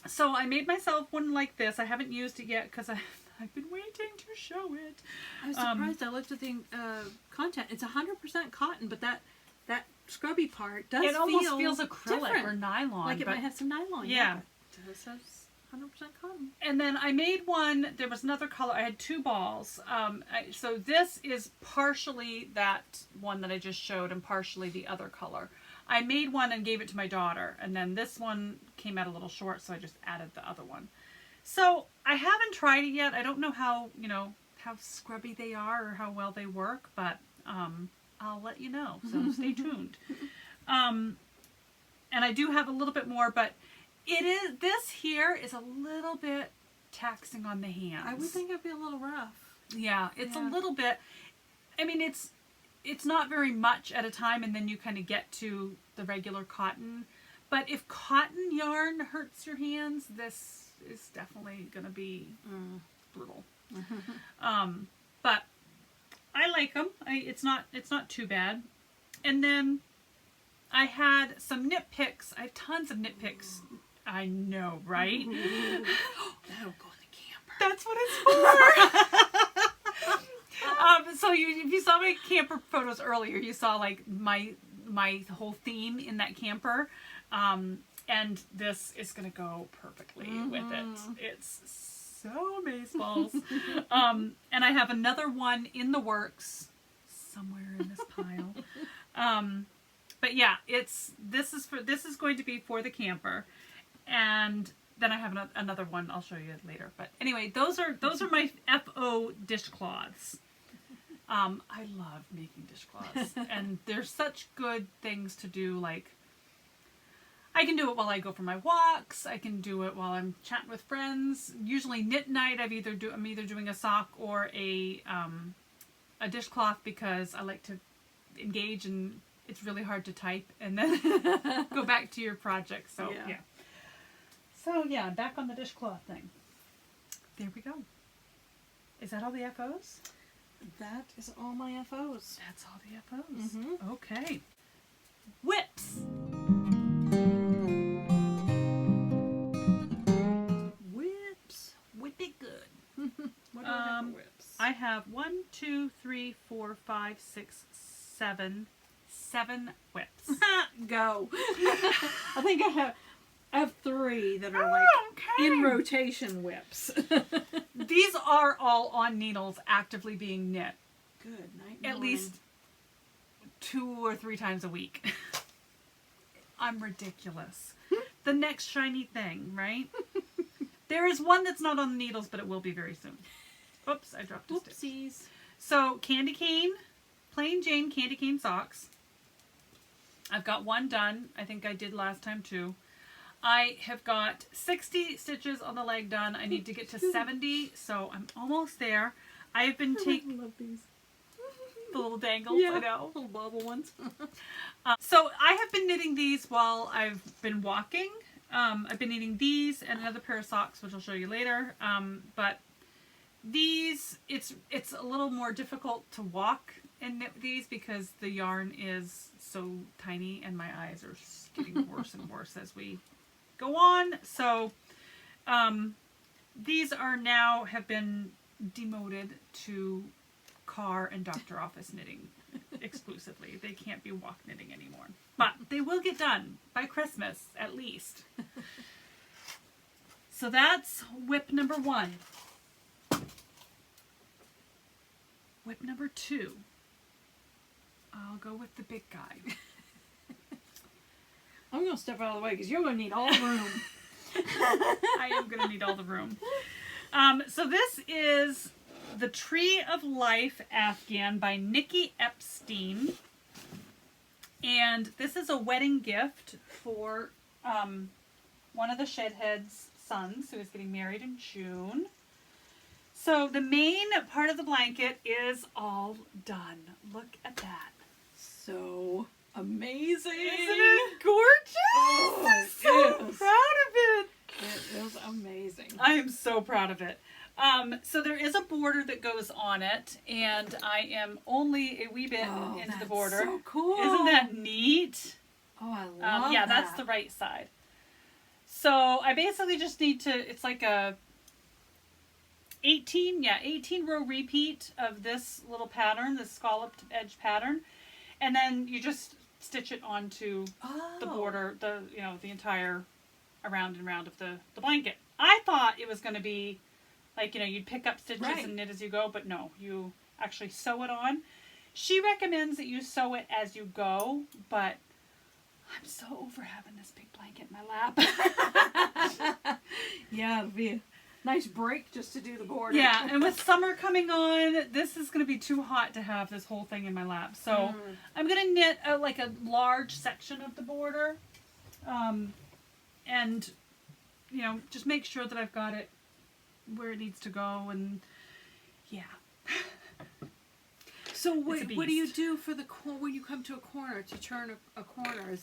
So I made myself one like this. I haven't used it yet because I've been waiting to show it. I was surprised. I looked at the content. It's 100% cotton, but that scrubby part does It almost feels feel acrylic different. or nylon. Like it but might have some nylon. Yeah. But it says 100% cotton. And then I made one, there was another color, I had two balls. So this is partially that one that I just showed and partially the other color. I made one and gave it to my daughter, and then this one came out a little short, so I just added the other one. So I haven't tried it yet. I don't know how scrubby they are or how well they work, but I'll let you know, so stay tuned. And I do have a little bit more, but this here is a little bit taxing on the hands. I would think it'd be a little rough. Yeah, it's a Yeah. little bit. I mean, it's not very much at a time, and then you kind of get to the regular cotton. But if cotton yarn hurts your hands, this is definitely going to be brutal. But I like them. It's not too bad. And then I had some knit picks. I have tons of knit picks. I know, right? That'll go in the camper. That's what it's for. So if you saw my camper photos earlier, you saw like my whole theme in that camper, and this is gonna go perfectly with it. It's so amazeballs. And I have another one in the works somewhere in this pile. But yeah, this is going to be for the camper, and then I have another one I'll show you later. But anyway, those are my FO dishcloths. I love making dishcloths, and there's such good things to do. Like, I can do it while I go for my walks. I can do it while I'm chatting with friends. Usually knit night, I'm either doing a sock or a dishcloth, because I like to engage, and it's really hard to type and then go back to your project. So yeah. So yeah, back on the dishcloth thing. There we go. Is that all the FOs? That is all my FOs. That's all the FOs. Mhm. Okay. Whips. Whips. Whip it good. What do I have for whips? I have 1, 2, 3, 4, 5, 6, 7 whips. Go. I think I have 3 that are like Okay. in rotation whips. These are all on needles actively being knit Good night. at least 2 or 3 times a week. I'm ridiculous. The next shiny thing, right? There is one that's not on the needles, but it will be very soon. Oops, I dropped a stitch. Whoopsies. So, candy cane, plain Jane candy cane socks. I've got one done. I think I did last time too. I have got 60 stitches on the leg done. I need to get to 70, so I'm almost there. I have been taking love these. the little dangles, Yeah, I know. little bobble ones. So I have been knitting these while I've been walking. I've been knitting these and another pair of socks, which I'll show you later. But these, it's a little more difficult to walk and knit these because the yarn is so tiny and my eyes are getting worse and worse as we go on. So these are now have been demoted to car and doctor office knitting exclusively. They can't be walk knitting anymore. But they will get done by Christmas at least. So that's whip number 1. Whip number 2. I'll go with the big guy. I'm going to step out of the way because you're going to need all the room. I am going to need all the room. So this is the Tree of Life Afghan by Nikki Epstein. And this is a wedding gift for one of the Shedhead's sons who is getting married in June. So the main part of the blanket is all done. Look at that. So amazing. Isn't it gorgeous? Oh, I'm so it is. proud of it. It is amazing. I am so proud of it. So there is a border that goes on it, and I am only a wee bit into the border. So cool. Isn't that neat? Oh, I love yeah, that. that's the right side. So I basically just need to, it's like a 18 row repeat of this little pattern, this scalloped edge pattern. And then you just stitch it onto the border, the entire around and round of the blanket. I thought it was going to be like, you'd pick up stitches and knit as you go, but no, you actually sew it on. She recommends that you sew it as you go, but I'm so over having this big blanket in my lap. Yeah, it'll be a nice break just to do the border. Yeah, and with summer coming on, this is going to be too hot to have this whole thing in my lap. So I'm going to knit a large section of the border, and just make sure that I've got it where it needs to go. And yeah. So what do you do for when you come to a corner to turn a corner? Is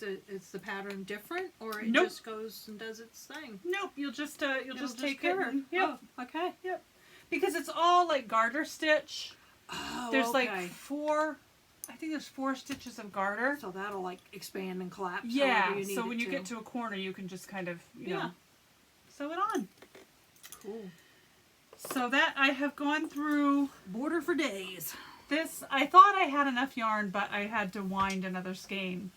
the pattern different, or it just goes and does its thing? Nope, you'll just take it. turn. Yep. Oh, okay. Yep. Because it's all like garter stitch. Oh, There's okay. like four stitches of garter. So that'll like expand and collapse. Yeah. however you need So it when you to. get to a corner, you can just kind of sew it on. Cool. So that I have gone through Border for days. this. I thought I had enough yarn, but I had to wind another skein.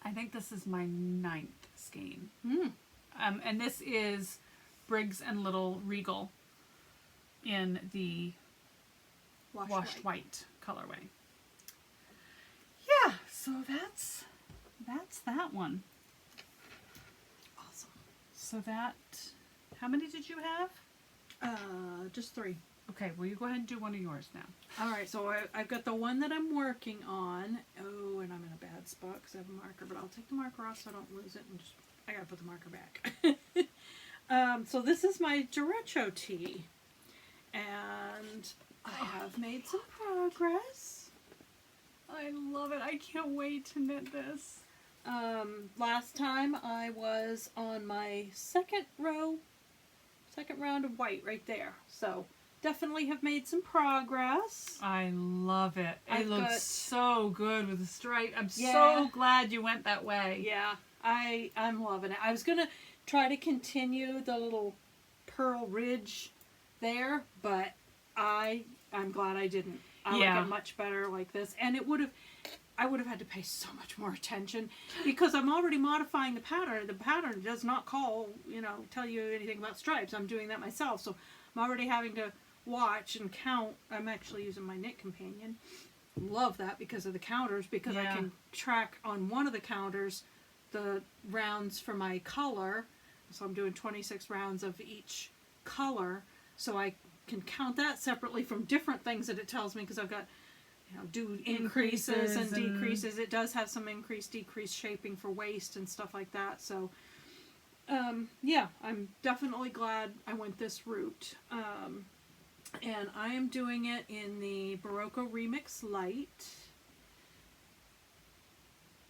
I think this is my 9th skein. And this is Briggs and Little Regal in the washed white colorway. Yeah, so that's that one. Awesome. So that, how many did you have? Just 3. Okay, well you go ahead and do one of yours now. All right, so I've got the one that I'm working on. Oh, and I'm in a bad spot because I have a marker, but I'll take the marker off so I don't lose it. And I gotta put the marker back. So this is my derecho tee, and I have made some progress. I love it. I can't wait to knit this. Last time I was on my second round of white right there. So definitely have made some progress. I love it. It looks so good with the stripe. I'm Yeah. so glad you went that way. Yeah, I'm loving it. I was gonna try to continue the little pearl ridge there, but I'm glad I didn't. I like it much better like this, and I would have had to pay so much more attention because I'm already modifying the pattern. The pattern does not tell you anything about stripes. I'm doing that myself, so I'm already having to watch and count. I'm actually using my Knit Companion. Love that because of the counters, because I can track on one of the counters the rounds for my color. So I'm doing 26 rounds of each color, so I can count that separately from different things that it tells me, because I've got do increases and decreases. It does have some decrease shaping for waist and stuff like that. So yeah, I'm definitely glad I went this route. And I am doing it in the Barocco Remix Light.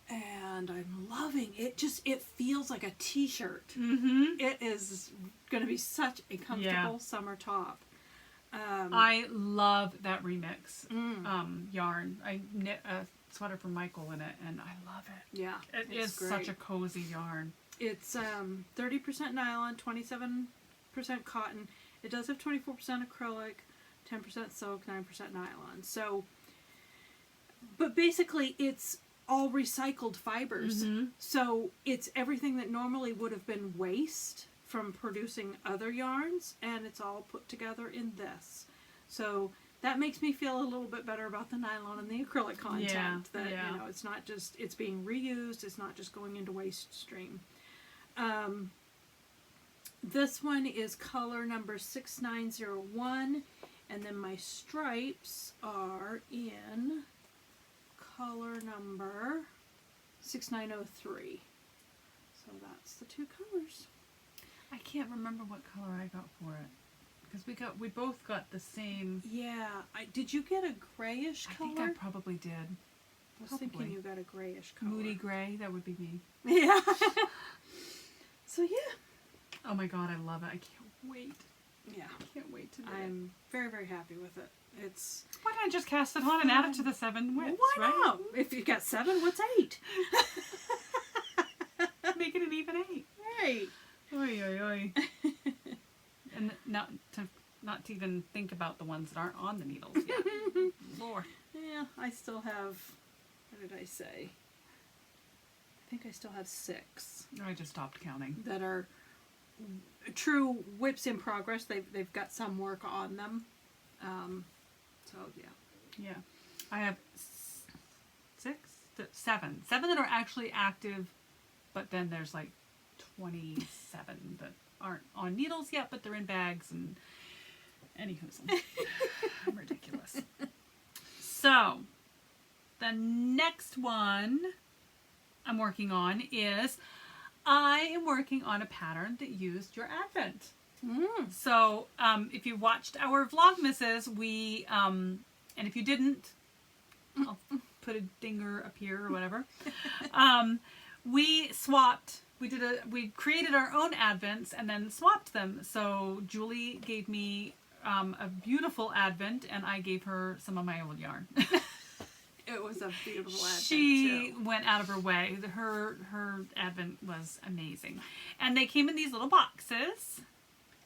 And I'm loving it. It feels like a t-shirt. It is going to be such a comfortable summer top. I love that remix yarn. I knit a sweater for Michael in it, and I love it. Yeah, it is great. such a cozy yarn. It's 30% nylon, 27% cotton. It does have 24% acrylic, 10% silk, 9% nylon. So, but basically it's all recycled fibers. So it's everything that normally would have been waste from producing other yarns, and it's all put together in this. So that makes me feel a little bit better about the nylon and the acrylic content. It's not just, it's being reused, it's not just going into waste stream. This one is color number 6901, and then my stripes are in color number 6903. So that's the two colors. I can't remember what color I got for it. because we both got the same. Yeah. Did you get a grayish I color? think I probably did. I was thinking you got a grayish color. Moody gray, that would be me. Yeah. So yeah. Oh my god, I love it. I can't wait. Yeah. I can't wait to do it. I'm very, very happy with it. It's Why don't I just cast it on and add it to the 7 widths, why right? not? If you got 7, what's 8? Make it an even 8. Right. Oi, oi, oi. And not to even think about the ones that aren't on the needles yet. Lord. Yeah, I still have. What did I say? I think I still have 6 I just stopped counting. that are true whips in progress. They've got some work on them. So yeah. Yeah. I have 7 that are actually active, but then there's like 27 that aren't on needles yet, but they're in bags and anywho's. I'm ridiculous. So the next one I'm working on is I am working on a pattern that used your advent. So if you watched our Vlogmases, we and if you didn't, I'll put a dinger up here or whatever. We swapped. We created our own advents and then swapped them. So Julie gave me a beautiful advent, and I gave her some of my old yarn. It was a beautiful advent She too. went out of her way. Her advent was amazing, and they came in these little boxes.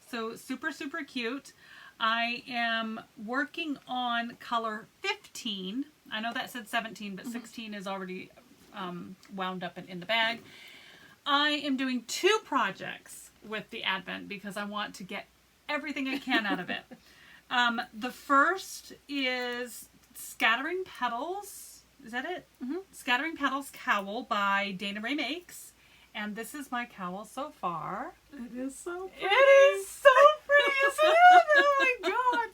So super, super cute. I am working on color 15. I know that said 17, but 16 is already wound up and in the bag. I am doing 2 projects with the advent because I want to get everything I can out of it. The first is Scattering Petals. Is that it? Scattering Petals Cowl by Dana Ray Makes. And this is my cowl so far. It is so pretty. It is so pretty, isn't it? Oh my god.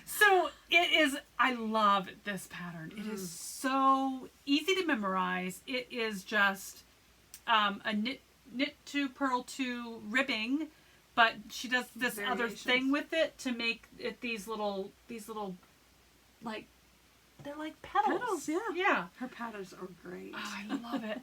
So it is, I love this pattern. It is so easy to memorize. It is just a knit to purl to ribbing, but she does this other Variations. thing with it to make it these little like, they're like petals. Petals, yeah. Yeah. Her patterns are great. Oh, I love it.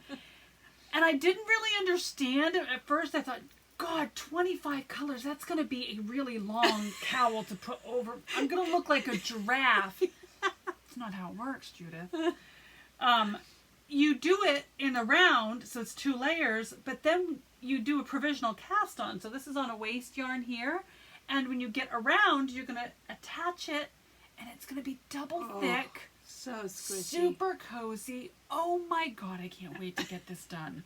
And I didn't really understand it at first. I thought, God, 25 colors, that's going to be a really long cowl to put over. I'm going to look like a giraffe. That's not how it works, Judith. You do it in a round, so it's 2 layers, but then you do a provisional cast on. So this is on a waist yarn here. And when you get around, you're going to attach it, and it's going to be double thick. So squishy. Super cozy. Oh my god, I can't wait to get this done.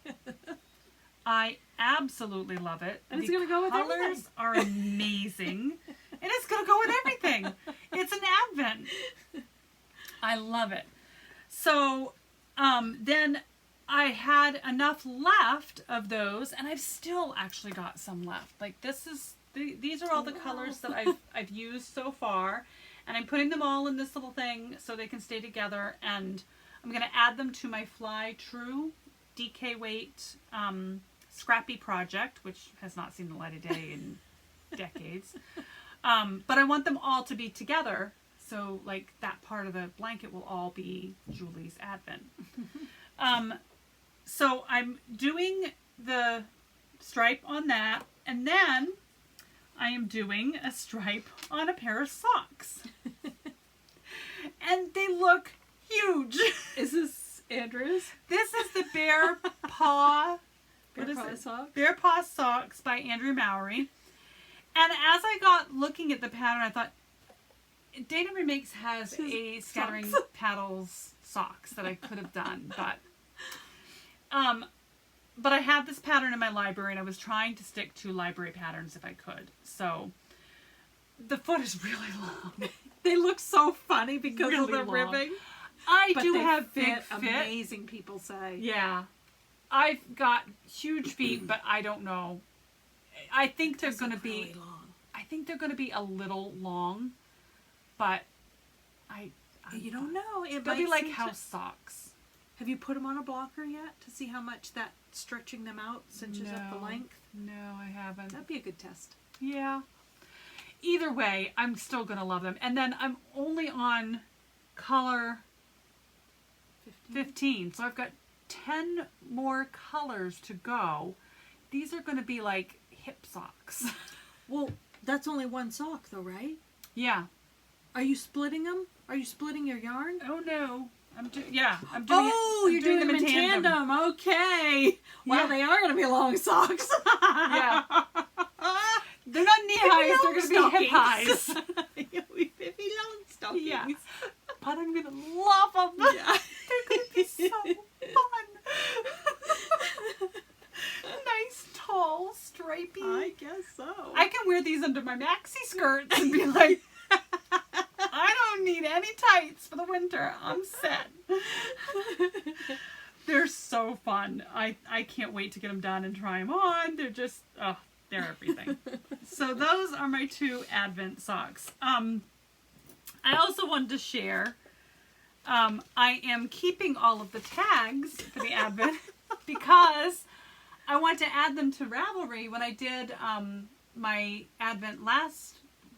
I absolutely love it. And it's gonna go with everything. Colors are amazing. And it's gonna go with everything. It's an advent. I love it. So then I had enough left of those, and I've still actually got some left. Like these are all the colors that I've used so far. And I'm putting them all in this little thing so they can stay together. And I'm going to add them to my Fly True DK Weight Scrappy project, which has not seen the light of day in decades. But I want them all to be together. So like that part of the blanket will all be Julie's advent. So I'm doing the stripe on that. And then I am doing a stripe on a pair of socks. And they look huge. Is this Andrew's? This is the Bear Paw Socks? Bear Paw Socks by Andrew Mowry. And as I got looking at the pattern, I thought, Dana Remakes has a Scattering Petals socks that I could have done, but I had this pattern in my library, and I was trying to stick to library patterns if I could. So the foot is really long. They look so funny because Really of the long. ribbing. I But do they have fit big feet. amazing, people say. Yeah. I've got huge feet, but I don't know. I think they're going to be Really long. I think they're going to be a little long, but You don't know. It they'll might be like cinch house it. socks. Have you put them on a blocker yet to see how much that stretching them out cinches up the No. length? No, I haven't. That'd be a good test. Yeah. either way, I'm still going to love them. And then I'm only on color 15. So I've got 10 more colors to go. These are going to be like hip socks. Well, that's only one sock though, right? Yeah. Are you splitting them? Are you splitting your yarn? Oh no. I'm doing Oh, you're doing them in tandem. Okay. Wow, Yeah. they are going to be long socks. Yeah. They're not knee highs, they're going to be hip highs. You'll be Pippi Longstockings. Yeah. But I'm going to love them. Yeah. They're going to be so fun. Nice, tall, stripy. I guess so. I can wear these under my maxi skirts and be like, I don't need any tights for the winter. I'm set. They're so fun. I can't wait to get them done and try them on. They're just, they're everything. So those are my 2 Advent socks. I also wanted to share, I am keeping all of the tags for the Advent because I want to add them to Ravelry. When I did my Advent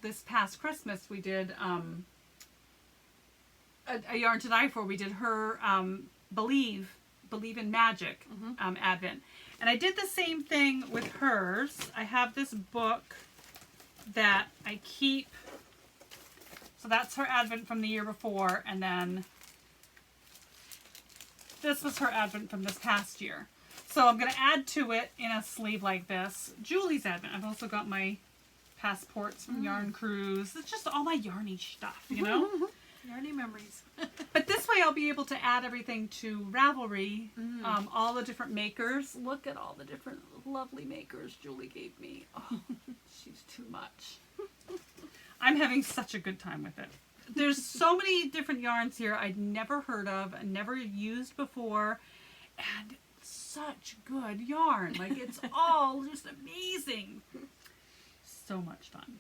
this past Christmas, we did a Yarn to Die For. We did her Believe in Magic Advent. And I did the same thing with hers. I have this book that I keep. So that's her Advent from the year before. And then this was her Advent from this past year. So I'm going to add to it in a sleeve like this, Julie's Advent. I've also got my passports from Yarn Cruise. It's just all my yarny stuff, you know? Yarny memories. But this way I'll be able to add everything to Ravelry, all the different makers. Look at all the different lovely makers Julie gave me. Oh, she's too much. I'm having such a good time with it. There's so many different yarns here I'd never heard of and never used before. And such good yarn. Like, it's all just amazing. So much fun.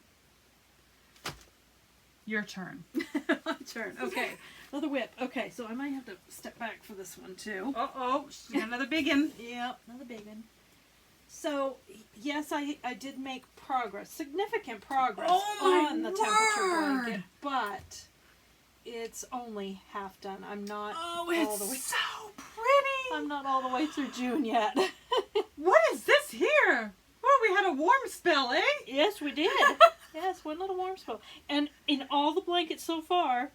Your turn. My turn. Okay. Another whip. Okay, so I might have to step back for this one too. Uh-oh. She's got another big one. Yep, another big one. So, yes, I did make progress. Significant progress on the temperature blanket, but it's only half done. I'm not all the way. So pretty. I'm not all the way through June yet. What is this here? Well, we had a warm spell, eh? Yes, we did. Yes, one little warm spell. And in all the blankets so far,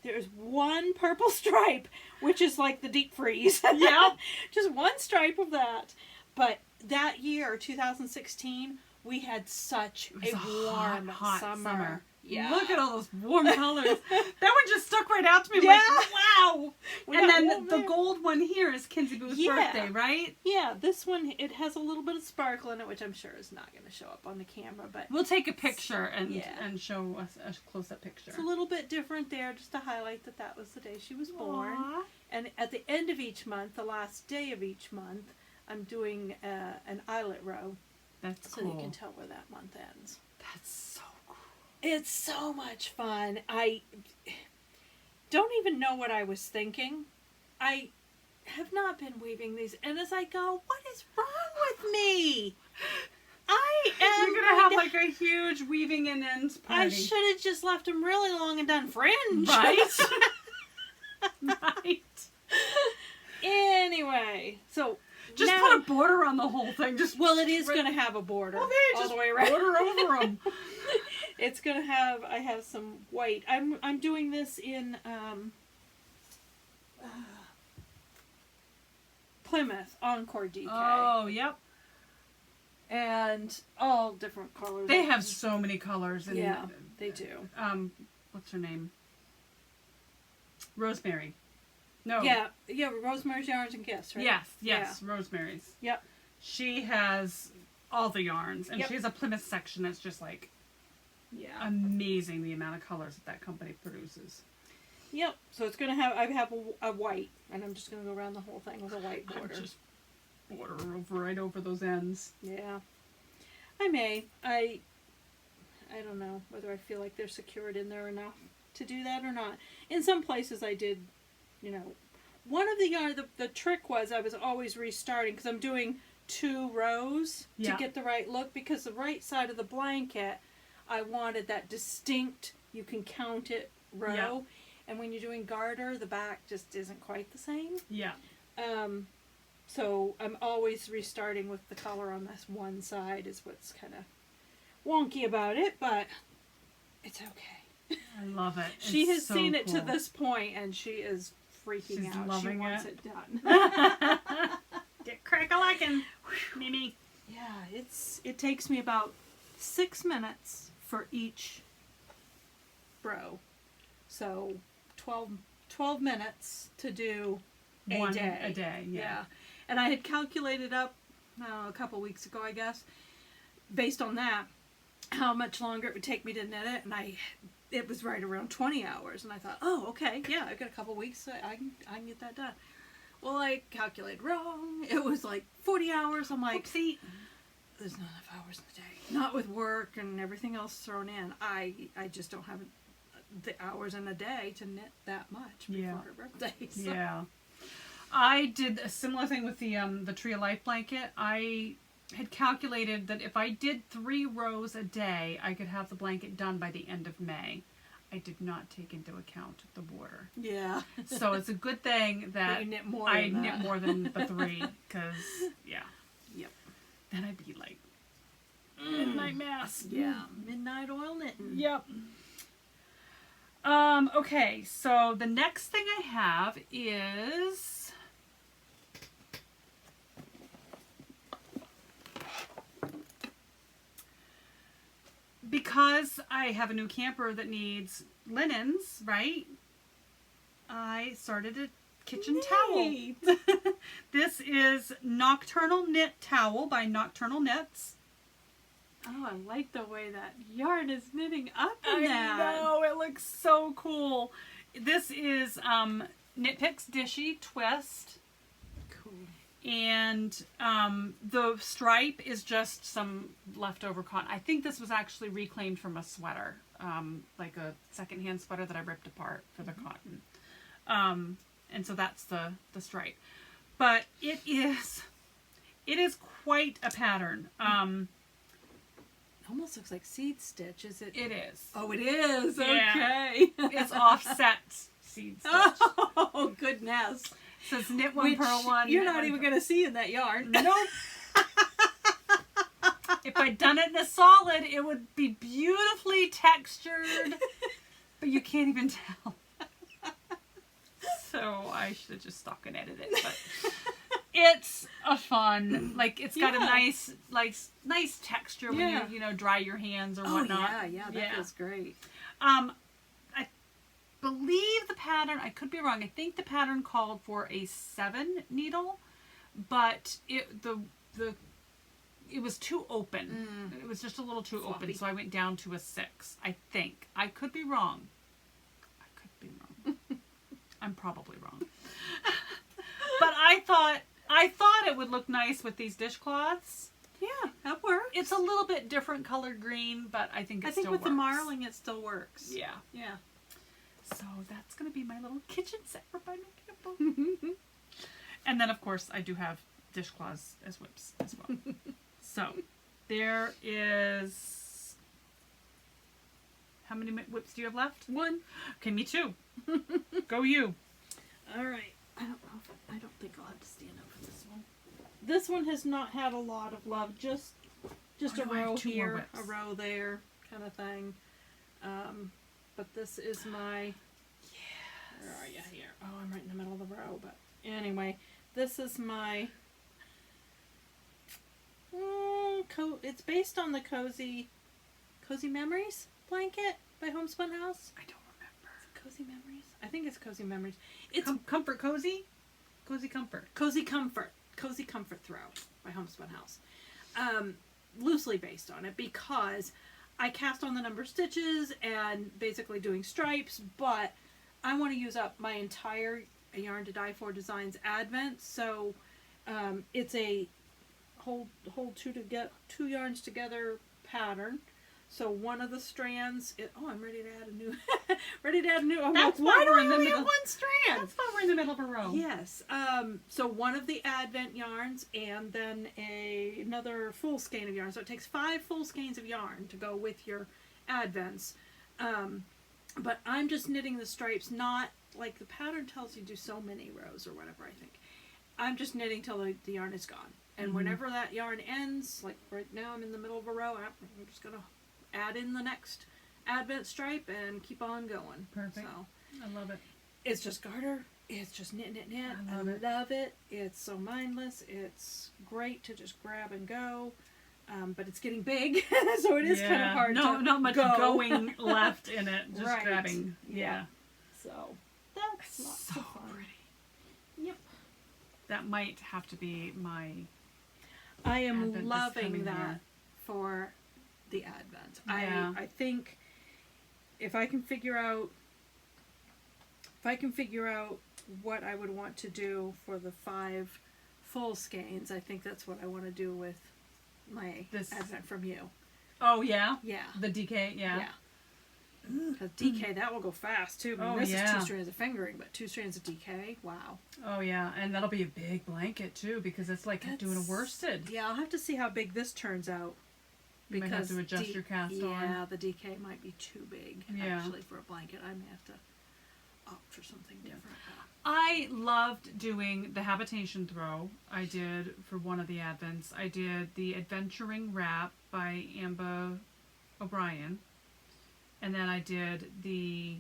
there's one purple stripe, which is like the deep freeze. Yeah. Just one stripe of that. But that year, 2016, we had such a warm hot summer. Yeah. Look at all those warm colors. That one just stuck right out to me. Yeah. Like, wow. We And got then warm the there. gold one here is Kinsey Boo's birthday, right? Yeah, this one, it has a little bit of sparkle in it, which I'm sure is not going to show up on the camera, but We'll take a picture and Yeah. show us a close-up picture. it's a little bit different there, just to highlight that that was the day she was born. Aw. And at the end of each month, the last day of each month, I'm doing an eyelet row, That's so cool. you can tell where that month ends. That's so cool. It's so much fun. I don't even know what I was thinking. I have not been weaving these, and as I go, what is wrong with me? I am You're gonna have like a huge weaving and ends party. I should have just left them really long and done fringe. Right? Right. Anyway, so Just now, put a border on the whole thing. Just well, it is going to have a border Well, there, all just the way around. border over them. It's going to have. I have some white. I'm doing this in Plymouth Encore DK. Oh, yep. And all different colors. They have so many colors. And, Yeah, they do. What's her name? Rosemary. No. Yeah, Rosemary's Yarns and Gifts, right? Yes, Rosemary's. Yep. She has all the yarns, and Yep. she has a Plymouth section that's just like Yeah. amazing, the amount of colors that company produces. Yep. So it's gonna have. I have a white, and I'm just gonna go around the whole thing with a white border. Just border right over those ends. Yeah. I may. I don't know whether I feel like they're secured in there enough to do that or not. In some places I did, one of the yarn, the trick was I was always restarting because I'm doing 2 rows Yeah. to get the right look, because the right side of the blanket, I wanted that distinct, you can count it row. Yeah. And when you're doing garter, the back just isn't quite the same. Yeah. So I'm always restarting with the color on this one side is what's kind of wonky about it, but it's okay. I love it. She It's has so seen it to cool. this point, and she is freaking She's out. She loving wants it. it done. Get crack-a-lackin', Mimi. Yeah, it takes me about 6 minutes for each row. So 12 minutes to do One day. a day, yeah. And I had calculated up a couple weeks ago, I guess, based on that, how much longer it would take me to knit it, and it was right around 20 hours, and I thought, oh, okay, yeah, I've got a couple weeks, so I can get that done. Well, I calculated wrong. It was like 40 hours. I'm like, Oopsie. there's not enough hours in the day. Not with work and everything else thrown in. I just don't have the hours in a day to knit that much before her birthday. So. Yeah. I did a similar thing with the Tree of Life blanket. I had calculated that if I did 3 rows a day, I could have the blanket done by the end of May. I did not take into account the border. Yeah. So it's a good thing that you knit more I than knit that. more than the 3, because, yeah. Yep. Then I'd be like, midnight mass. Yeah. Midnight oil knitting. Yep. Okay, so the next thing I have is because I have a new camper that needs linens, right? I started a kitchen Neat. towel. This is Nocturnal Knit Towel by Nocturnal Knits. Oh, I like the way that yarn is knitting up in I that. know, it looks so cool. This is Knit Picks Dishy Twist. Cool. And the stripe is just some leftover cotton. I think this was actually reclaimed from a sweater, like a secondhand sweater that I ripped apart for the cotton. And so that's the stripe. But it is quite a pattern. Almost looks like seed stitch. Is it? It is. Oh, it is. Yeah. Okay. It's offset seed stitch. Oh, goodness. It says knit one, purl one. You're knit not one, even purl- going to see in that yarn. Nope. If I'd done it in a solid, it would be beautifully textured, but you can't even tell. So I should have just stuck and edited it, but it's a fun, like it's got a nice texture when you dry your hands or whatnot. Oh, yeah, that feels great. I believe the pattern, I could be wrong, I think the pattern called for a 7 needle, but it was too open. It was just a little too open, so I went down to a 6, I think. I could be wrong. I'm probably wrong. But I thought it would look nice with these dishcloths. Yeah, that works. It's a little bit different colored green, but I think it still with works. the marling it still works. Yeah. Yeah. So that's going to be my little kitchen set for my new camper. And then, of course, I do have dishcloths as whips as well. So there is... How many whips do you have left? 1. Okay, me too. Go you. All right. I don't think I'll have to stand up for this one. This one has not had a lot of love. Just a no, I have row 2 more here, whips. a row there, kind of thing. But this is my. Where are you here? Oh, I'm right in the middle of the row. But anyway, this is my. It's based on the Cozy Memories blanket by Homespun House. I don't remember. Cozy Memories? I think it's Cozy Memories. It's Comfort Cozy? Cozy Comfort. Cozy Comfort Throw by Homespun House. Loosely based on it because I cast on the number of stitches and basically doing stripes, but I want to use up my entire Yarn to Die For Designs Advent, so it's a hold 2 yarns together pattern. So one of the strands, I'm ready to add a new, I'm That's like, why why do we're I in the only middle. have one strand? That's why we're in the middle of a row. Yes. So one of the Advent yarns and then another full skein of yarn. So it takes 5 full skeins of yarn to go with your advents. But I'm just knitting the stripes, not like the pattern tells you do so many rows or whatever, I think. I'm just knitting till the yarn is gone. And whenever that yarn ends, like right now I'm in the middle of a row, I'm just going to add in the next advent stripe and keep on going. Perfect. So I love it. it's just garter. It's just knit. I love it. It's so mindless. It's great to just grab and go. But it's getting big, so it is kind of hard to not much go. going left in it. Just Right. grabbing. Yeah. So that's lots So of fun. pretty. Yep. That might have to be my I am Advent is loving coming that here. for the Advent. Yeah. I think if I can figure out what I would want to do for the 5 full skeins, I think that's what I want to do with my This- Advent from you. Oh yeah. Yeah. The DK, yeah. Because DK, that will go fast too. I mean, Oh, this is yeah. 2 strands of fingering, but 2 strands of DK, wow. Oh yeah, and that'll be a big blanket too because it's like doing a That's- worsted. Yeah, I'll have to see how big this turns out. You might have to adjust your cast on. Yeah, the DK might be too big Yeah. actually for a blanket. I may have to opt for something different. I loved doing the habitation throw. I did for one of the Advents. I did the Adventuring Wrap by Amba O'Brien, and then I did the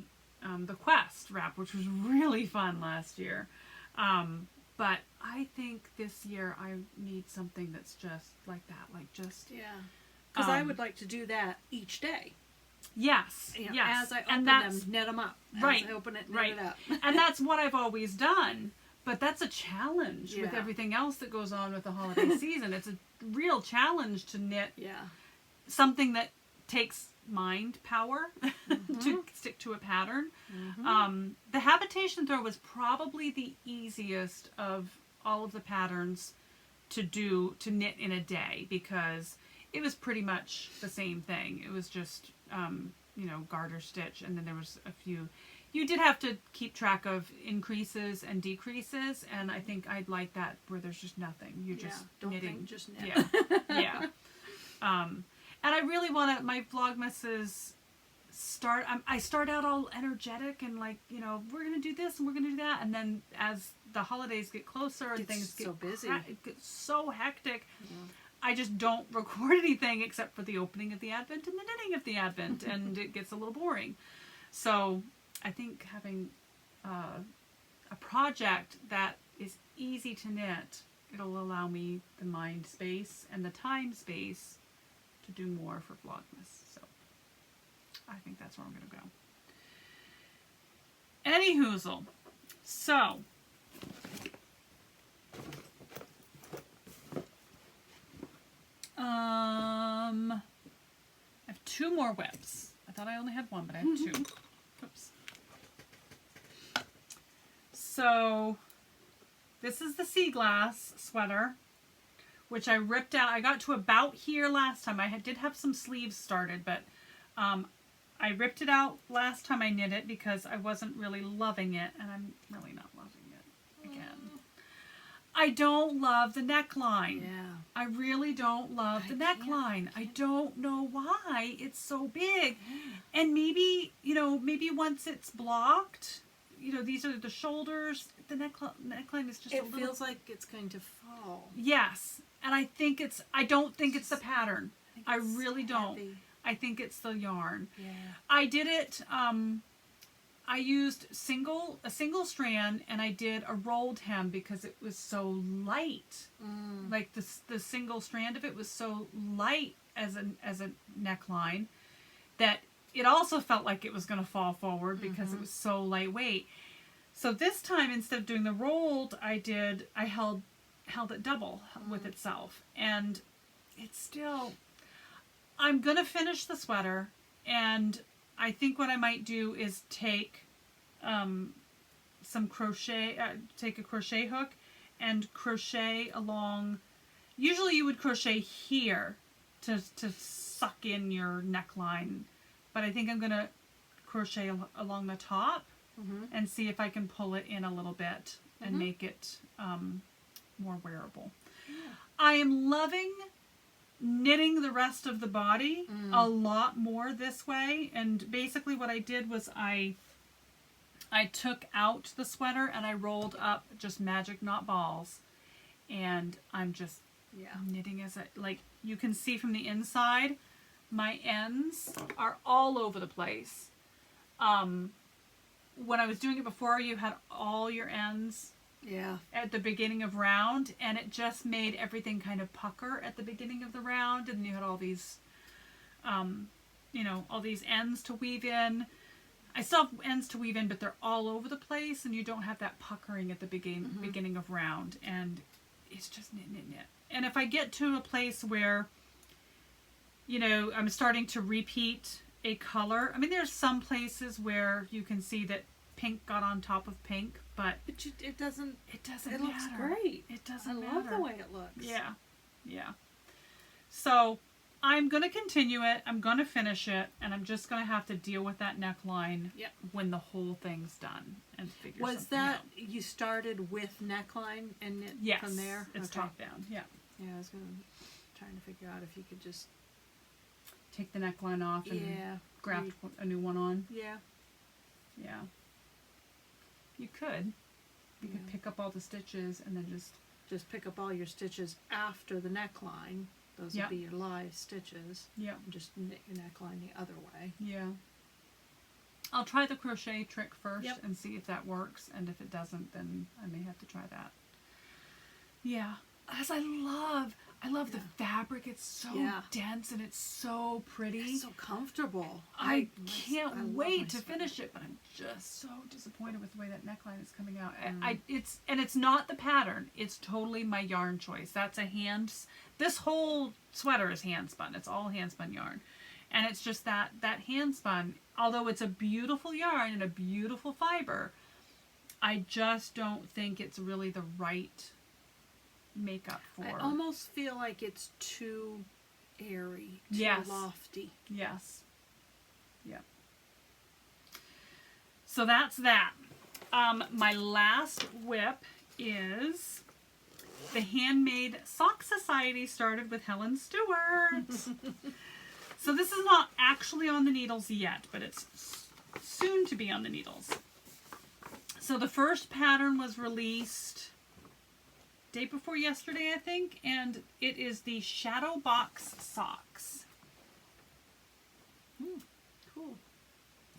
Quest Wrap, which was really fun last year. But I think this year I need something that's just like that, like just Yeah, because I Um, would like to do that each day. yes, You know, yes, as I open and them, knit them up. right, As I open it, knit right. it up. and that's what I've always done. But that's a challenge with Yeah. everything else that goes on with the holiday season. It's a real challenge to knit Yeah. something that takes mind power to stick to a pattern. The habitation throw was probably the easiest of all of the patterns to knit in a day because it was pretty much the same thing. It was just garter stitch, and then there was a few. You did have to keep track of increases and decreases, and I think I'd like that where there's just nothing. You're just don't knitting. think, just knit. Yeah, yeah. And I really want to. My Vlogmases I start out all energetic and like we're gonna do this and we're gonna do that, and then as the holidays get closer and It's things so get busy. it gets so hectic. I just don't record anything except for the opening of the Advent and the knitting of the Advent, and it gets a little boring. So I think having a project that is easy to knit, it'll allow me the mind space and the time space to do more for Vlogmas. So I think that's where I'm going to go. Anyhoozle. So I have 2 more whips. I thought I only had 1, but I have 2. Oops. So this is the Seaglass Sweater, which I ripped out. I got to about here last time. I did have some sleeves started, but I ripped it out last time I knit it because I wasn't really loving it, and I'm really not loving it again. I don't love the neckline. Yeah. I really don't love the neckline. I don't know why it's so big. And maybe once it's blocked, these are the shoulders, the neckline is just a It little... feels like it's going to fall. Yes. And I don't think it's the pattern. I It's really don't. heavy. I think it's the yarn. Yeah. I did it, I used a single strand, and I did a rolled hem because it was so light. Like the single strand of it was so light as a neckline that it also felt like it was going to fall forward because it was so lightweight. So this time, instead of doing the rolled, I held it double with itself, and it's still... I'm going to finish the sweater, and I think what I might do is take some crochet, take a crochet hook and crochet along. Usually you would crochet here to suck in your neckline, but I think I'm going to crochet along the top and see if I can pull it in a little bit and make it more wearable. I am loving knitting the rest of the body a lot more this way. And basically what I did was I took out the sweater and I rolled up just magic knot balls, and I'm just knitting as like you can see from the inside, my ends are all over the place. When I was doing it before, you had all your ends at the beginning of round, and it just made everything kind of pucker at the beginning of the round, and you had all these all these ends to weave in. I still have ends to weave in, but they're all over the place, and you don't have that puckering at the beginning of round, and it's just knit. And if I get to a place where, I'm starting to repeat a color, I mean, there's some places where you can see that pink got on top of pink, but it doesn't. It matter. looks great. It doesn't I matter. love the way it looks. Yeah. So I'm going to continue it. I'm going to finish it, and I'm just going to have to deal with that neckline when the whole thing's done and figure something out. Was that you started with neckline and knit from there? It's top down. Yeah. Yeah, I was trying to figure out if you could just take the neckline off and graft a new one on. Yeah. Yeah. You could. You could pick up all the stitches and then just pick up all your stitches after the neckline. Those would be your live stitches. Yeah. And just knit your neckline the other way. Yeah. I'll try the crochet trick first and see if that works, and if it doesn't, then I may have to try that. Yeah. As I love the fabric. It's so dense and it's so pretty. It's so comfortable. I can't wait to finish it, but I'm just so disappointed with the way that neckline is coming out. It's not the pattern. It's totally my yarn choice. That's this whole sweater is hand spun. It's all hand spun yarn. And it's just that hand spun, although it's a beautiful yarn and a beautiful fiber, I just don't think it's really the right makeup for. I almost feel like it's too airy, too lofty. Yes. Yeah. So that's that. My last whip is the Handmade Sock Society, started with Helen Stewart. So this is not actually on the needles yet, but it's soon to be on the needles. So the first pattern was released day before yesterday, I think, and it is the Shadow Box Socks. Cool.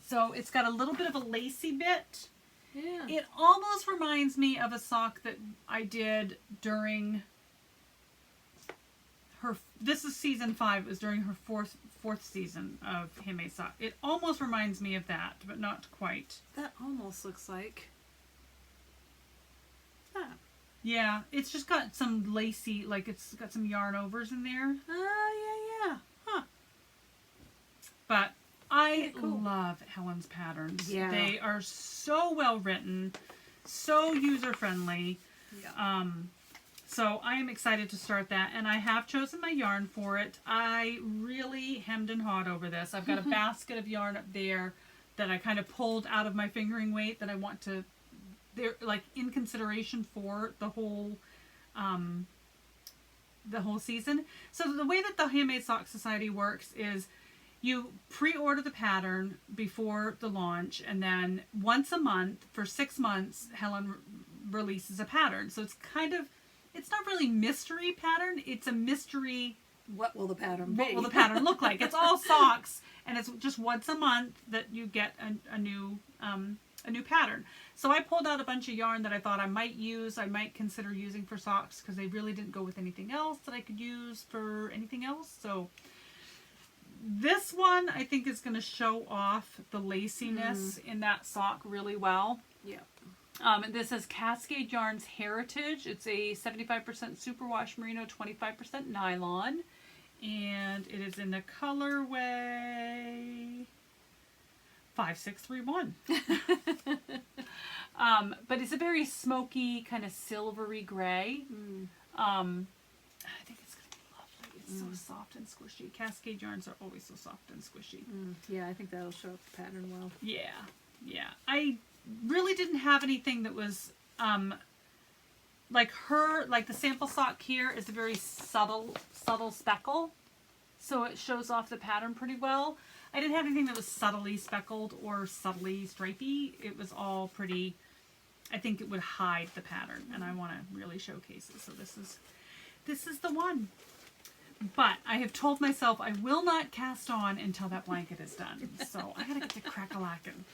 So it's got a little bit of a lacy bit. Yeah. It almost reminds me of a sock that I did during this is season 5. It was during her fourth season of Handmade Sock. It almost reminds me of that, but not quite. That almost looks like that. Yeah, it's just got some lacy, like it's got some yarn overs in there. Yeah. Huh. But I love Helen's patterns. Yeah. They are so well written, so user friendly. Yeah. So I am excited to start that, and I have chosen my yarn for it. I really hemmed and hawed over this. I've got a basket of yarn up there that I kind of pulled out of my fingering weight that I want to, they're like in consideration for the whole season. So the way that the Handmade Sock Society works is you pre-order the pattern before the launch, and then once a month for 6 months, Helen releases a pattern. So it's kind of, it's not really mystery pattern. It's a mystery. What will the pattern be? What will the pattern look like? It's all socks, and it's just once a month that you get a new pattern. So I pulled out a bunch of yarn that I thought I might consider using for socks, because they really didn't go with anything else that I could use for anything else. So this one I think is going to show off the laciness in that sock really well. Yeah. This is Cascade Yarns Heritage. It's a 75% superwash merino, 25% nylon. And it is in the colorway 5631. But it's a very smoky, kind of silvery gray. I think it's going to be lovely. It's so soft and squishy. Cascade yarns are always so soft and squishy. Yeah, I think that'll show up the pattern well. Yeah. I really didn't have anything that was like the sample sock here is a very subtle speckle. So it shows off the pattern pretty well. I didn't have anything that was subtly speckled or subtly stripy. It was all pretty, I think it would hide the pattern, and I want to really showcase it. So this is the one. But I have told myself I will not cast on until that blanket is done. So I gotta get to crack-a-lackin'.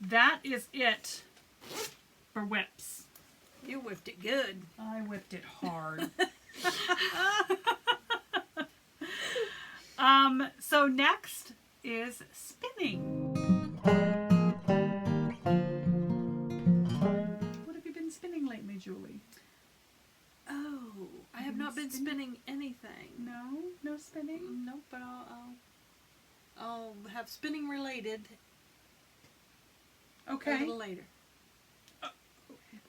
That is it for whips. You whipped it good. I whipped it hard. So next is spinning. What have you been spinning lately, Julie? Oh, I have not been spinning anything. No spinning. Nope, but I'll have spinning related a Okay. little later.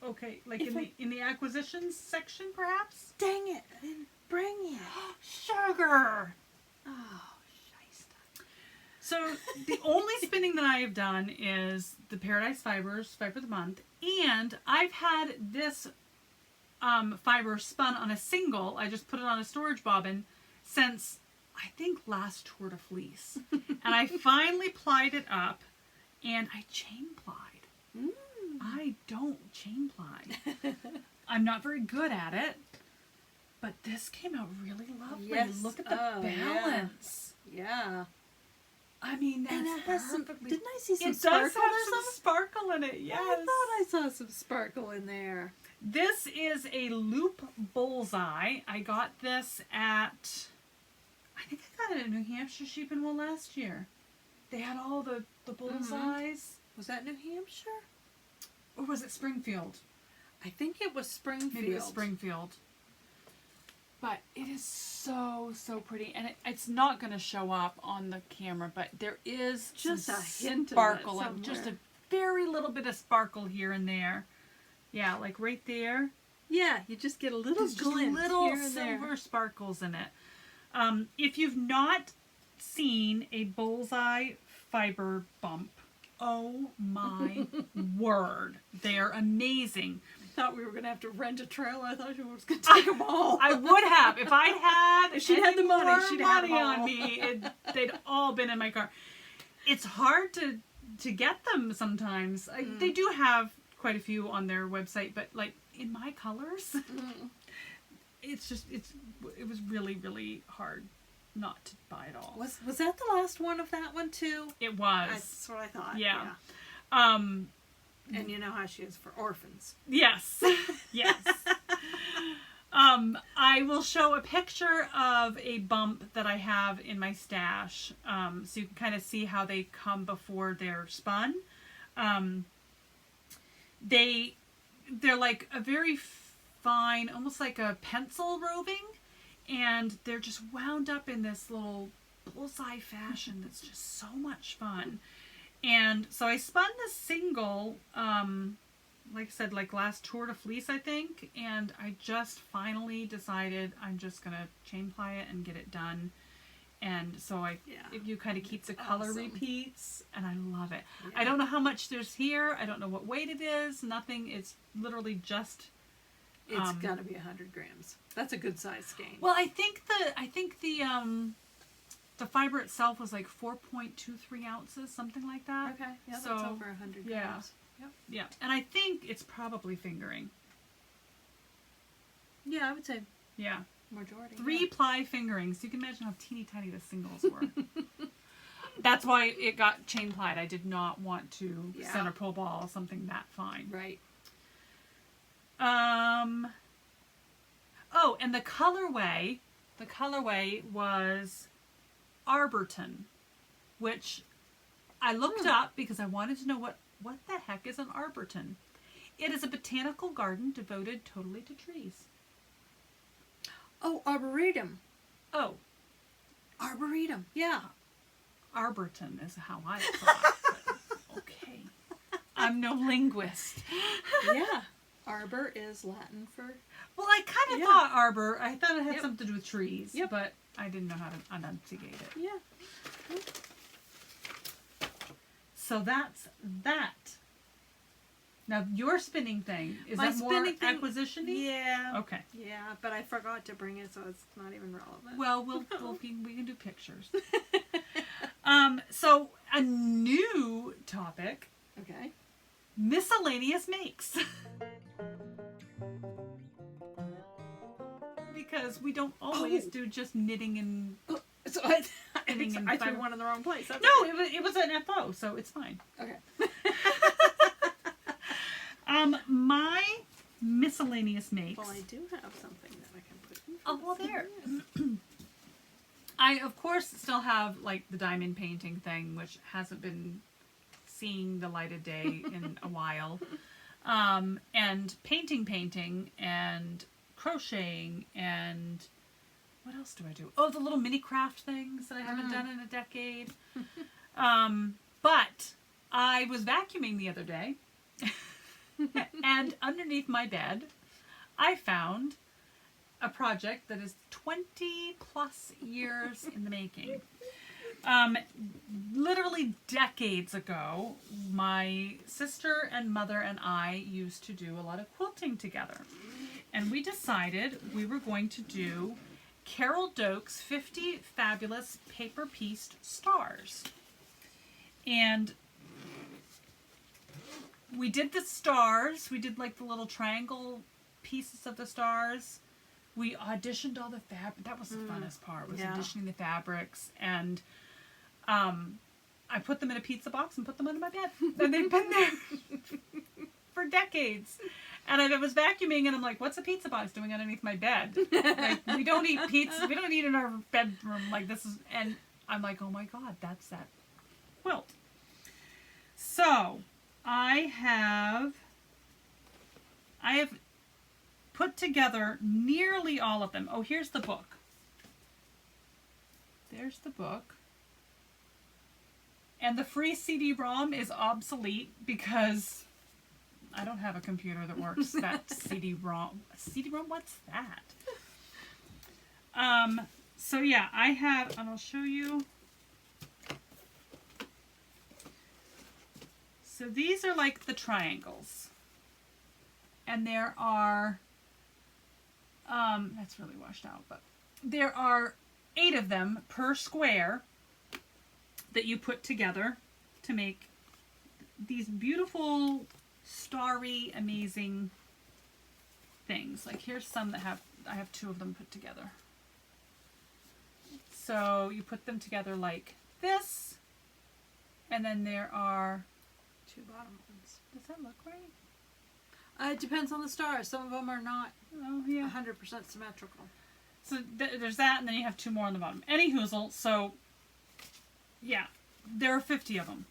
Okay, like If in the acquisitions section, perhaps. Dang it! I didn't bring it. Sugar. Oh, shyster. So the only spinning that I have done is the Paradise Fibers Fiber of the Month, and I've had this fiber spun on a single. I just put it on a storage bobbin since I think last Tour de Fleece, and I finally plied it up, and I chain plied. I don't chain ply. I'm not very good at it, but this came out really lovely. Yes. Look at the balance. Yeah. I mean, that's And it has some. perfectly. Didn't I see some It sparkle? does have some sparkle in it. Yes. I thought I saw some sparkle in there. This is a loop bullseye. I got this at, I think I got it at New Hampshire Sheep and Wool last year. They had all the bullseyes. Was that New Hampshire? Or was it Springfield? I think it was Springfield. Maybe it was Springfield. But it is so pretty. And it's not going to show up on the camera, but there is Just some a hint sparkle. of it And just a somewhere. very little bit of sparkle here and there. Yeah, like right there. Yeah, you just get a little There's just glint little here and silver there. sparkles in it. If you've not seen a bullseye fiber bump, oh my word, they're amazing. I thought we were going to have to rent a trailer. I thought you were going to take them all. I would have if I had. If she'd had the any money, more she'd have money them on all. me. They'd all been in my car. It's hard to get them sometimes. They do have quite a few on their website, but like in my colors, it was really hard not to buy it all. Was that the last one of that one too? It was. That's what I thought. Yeah. And you know how she is for orphans. Yes. Yes. I will show a picture of a bump that I have in my stash, so you can kind of see how they come before they're spun. They're like a very fine, almost like a pencil roving, and they're just wound up in this little bullseye fashion that's just so much fun. And so I spun the single, like I said, like last Tour de Fleece, I think, and I just finally decided I'm just going to chain ply it and get it done. And so you kind of keep the color awesome. repeats, and I love it. Yeah. I don't know how much there's here. I don't know what weight it is. Nothing. It's literally just. It's got to be 100 grams. That's a good size skein. Well, I think the fiber itself was like 4.23 ounces, something like that. Okay. Yeah, So, that's over 100 yeah. grams. Yep. Yeah, and I think it's probably fingering. Yeah, I would say Yeah. majority. 3 ply fingering, so you can imagine how teeny tiny the singles were. That's why it got chain plied. I did not want to center pull ball something that fine. Right. Oh, and the colorway was Arborton, which I looked up because I wanted to know what the heck is an Arborton. It is a botanical garden devoted totally to trees. Oh, arboretum. Oh, Arboretum. Yeah. Arborton is how I thought. But okay. I'm no linguist. Yeah. Arbor is Latin for... Well, I kind of Yeah. thought arbor. I thought it had Yep. something to do with trees, Yep. but I didn't know how to enunciate it. Yeah. So that's that. Now, your spinning thing, is My that more spinning thing- acquisition-y? Yeah. Okay. Yeah, but I forgot to bring it, so it's not even relevant. Well, we can do pictures. So, a new topic, Okay. Miscellaneous Makes. Because we don't always do just knitting and... So I Knitting and threw fiber. one in the wrong place. That's No, okay. it was an FO, so it's fine. Okay. My Miscellaneous Makes... Well, I do have something that I can put in. Oh, well, there. I, of course, still have, like, the diamond painting thing, which hasn't been seeing the light of day in a while. And painting, and crocheting, and what else do I do? Oh, the little mini craft things that I haven't done in a decade. But I was vacuuming the other day, and underneath my bed, I found a project that is 20 plus years in the making. Literally decades ago, my sister and mother and I used to do a lot of quilting together. And we decided we were going to do Carol Doak's 50 Fabulous Paper Pieced Stars. And we did the stars. We did like the little triangle pieces of the stars. We auditioned all the fabric. That was the funnest part, was auditioning the fabrics. And I put them in a pizza box and put them under my bed. And they've been there for decades. And I was vacuuming and I'm like, what's a pizza box doing underneath my bed? Like, we don't eat pizza. We don't eat in our bedroom. Like, this is, and I'm like, oh my God, that's that quilt. So I have put together nearly all of them. Oh, here's the book. There's the book. And the free CD-ROM is obsolete because I don't have a computer that works that CD-ROM. CD-ROM? What's that? So yeah, I have, and I'll show you. So these are like the triangles. And there are, that's really washed out, but there are 8 of them per square that you put together to make these beautiful, starry, amazing things. Like here's some that I have 2 of them put together. So you put them together like this, and then there are 2 bottom ones. Does that look right? It depends on the stars. Some of them are not Oh, yeah. 100% symmetrical. So there's that, and then you have 2 more on the bottom. Any hoozle, so yeah, there are 50 of them.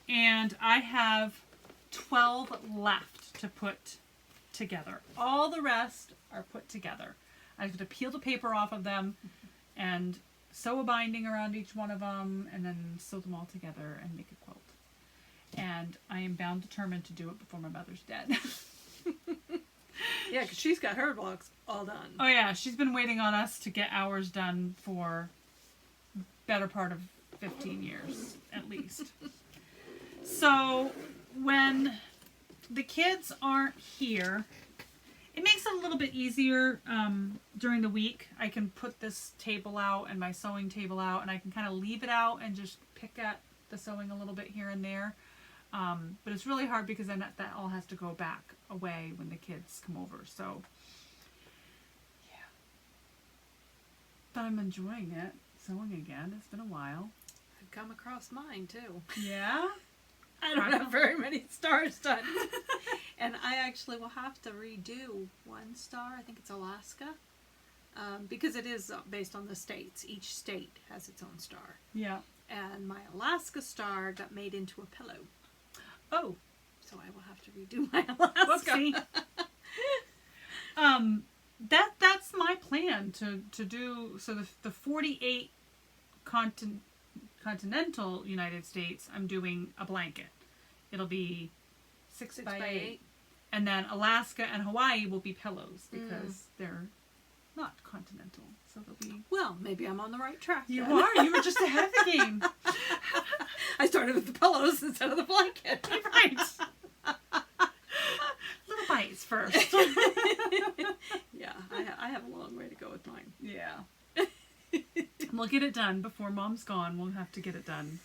And I have 12 left to put together. All the rest are put together. I have to peel the paper off of them and sew a binding around each one of them and then sew them all together and make a quilt. And I am bound determined to do it before my mother's dead. Yeah, because she's got her blocks all done. Oh yeah, she's been waiting on us to get ours done for better part of 15 years, at least. So when the kids aren't here, it makes it a little bit easier during the week. I can put this table out and my sewing table out, and I can kind of leave it out and just pick at the sewing a little bit here and there. But it's really hard because then that all has to go back away when the kids come over. So, yeah. But I'm enjoying it, sewing again. It's been a while. I've come across mine, too. Yeah? I don't have very many stars done. And I actually will have to redo one star. I think it's Alaska. Because it is based on the states. Each state has its own star. Yeah. And my Alaska star got made into a pillow. Oh. So I will have to redo my Alaska. Whoopsie. That's my plan to do. So the 48 continental United States, I'm doing a blanket. It'll be 6 by 8. And then Alaska and Hawaii will be pillows because they're not continental. So they'll be... Well, maybe I'm on the right track. You then. are. You were just ahead of the game. I started with the pillows instead of the blanket. Right. first. Yeah, I have a long way to go with mine. Yeah. We'll get it done before Mom's gone. We'll have to get it done.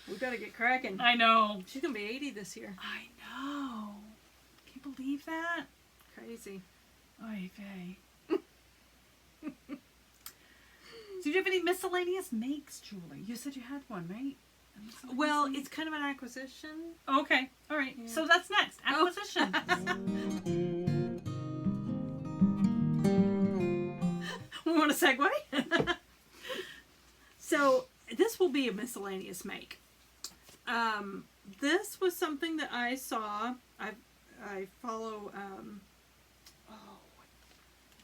We better get cracking. I know. She's gonna be 80 this year. I know. Can you believe that? Crazy. Oy vey. So do you have any miscellaneous makes, Julie? You said you had one, right? A miscellaneous Well, make? it's kind of an acquisition. Okay. All right. Yeah. So that's next. Acquisition. We want a segue? So this will be a miscellaneous make. This was something that I saw. I follow. I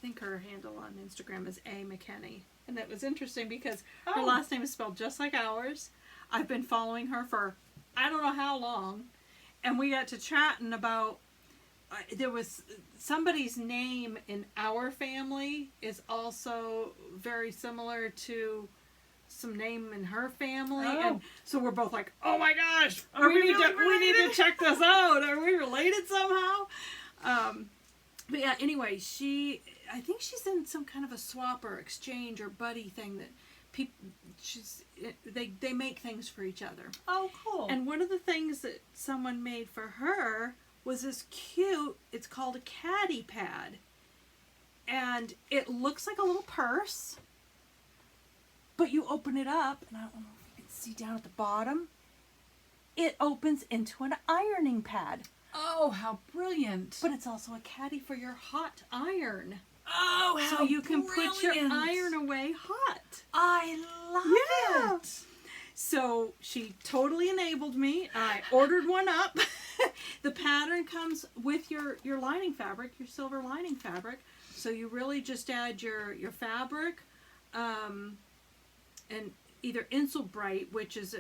think her handle on Instagram is A McKenney, and that was interesting because her last name is spelled just like ours. I've been following her for I don't know how long, and we got to chatting about. There was somebody's name in our family is also very similar to some name in her family, and so we're both like, "Oh my gosh, we need to check this out. Are we related somehow?" But yeah, anyway, I think she's in some kind of a swap or exchange or buddy thing that they make things for each other. Oh, cool. And one of the things that someone made for her was this cute, it's called a caddy pad. And it looks like a little purse, but you open it up, and I don't know if you can see down at the bottom, it opens into an ironing pad. Oh, how brilliant. But it's also a caddy for your hot iron. Oh, how So you can put your brilliant. iron away hot. I love it. So she totally enabled me. I ordered one up. The pattern comes with your lining fabric, your silver lining fabric. So you really just add your fabric and either Insulbright, which is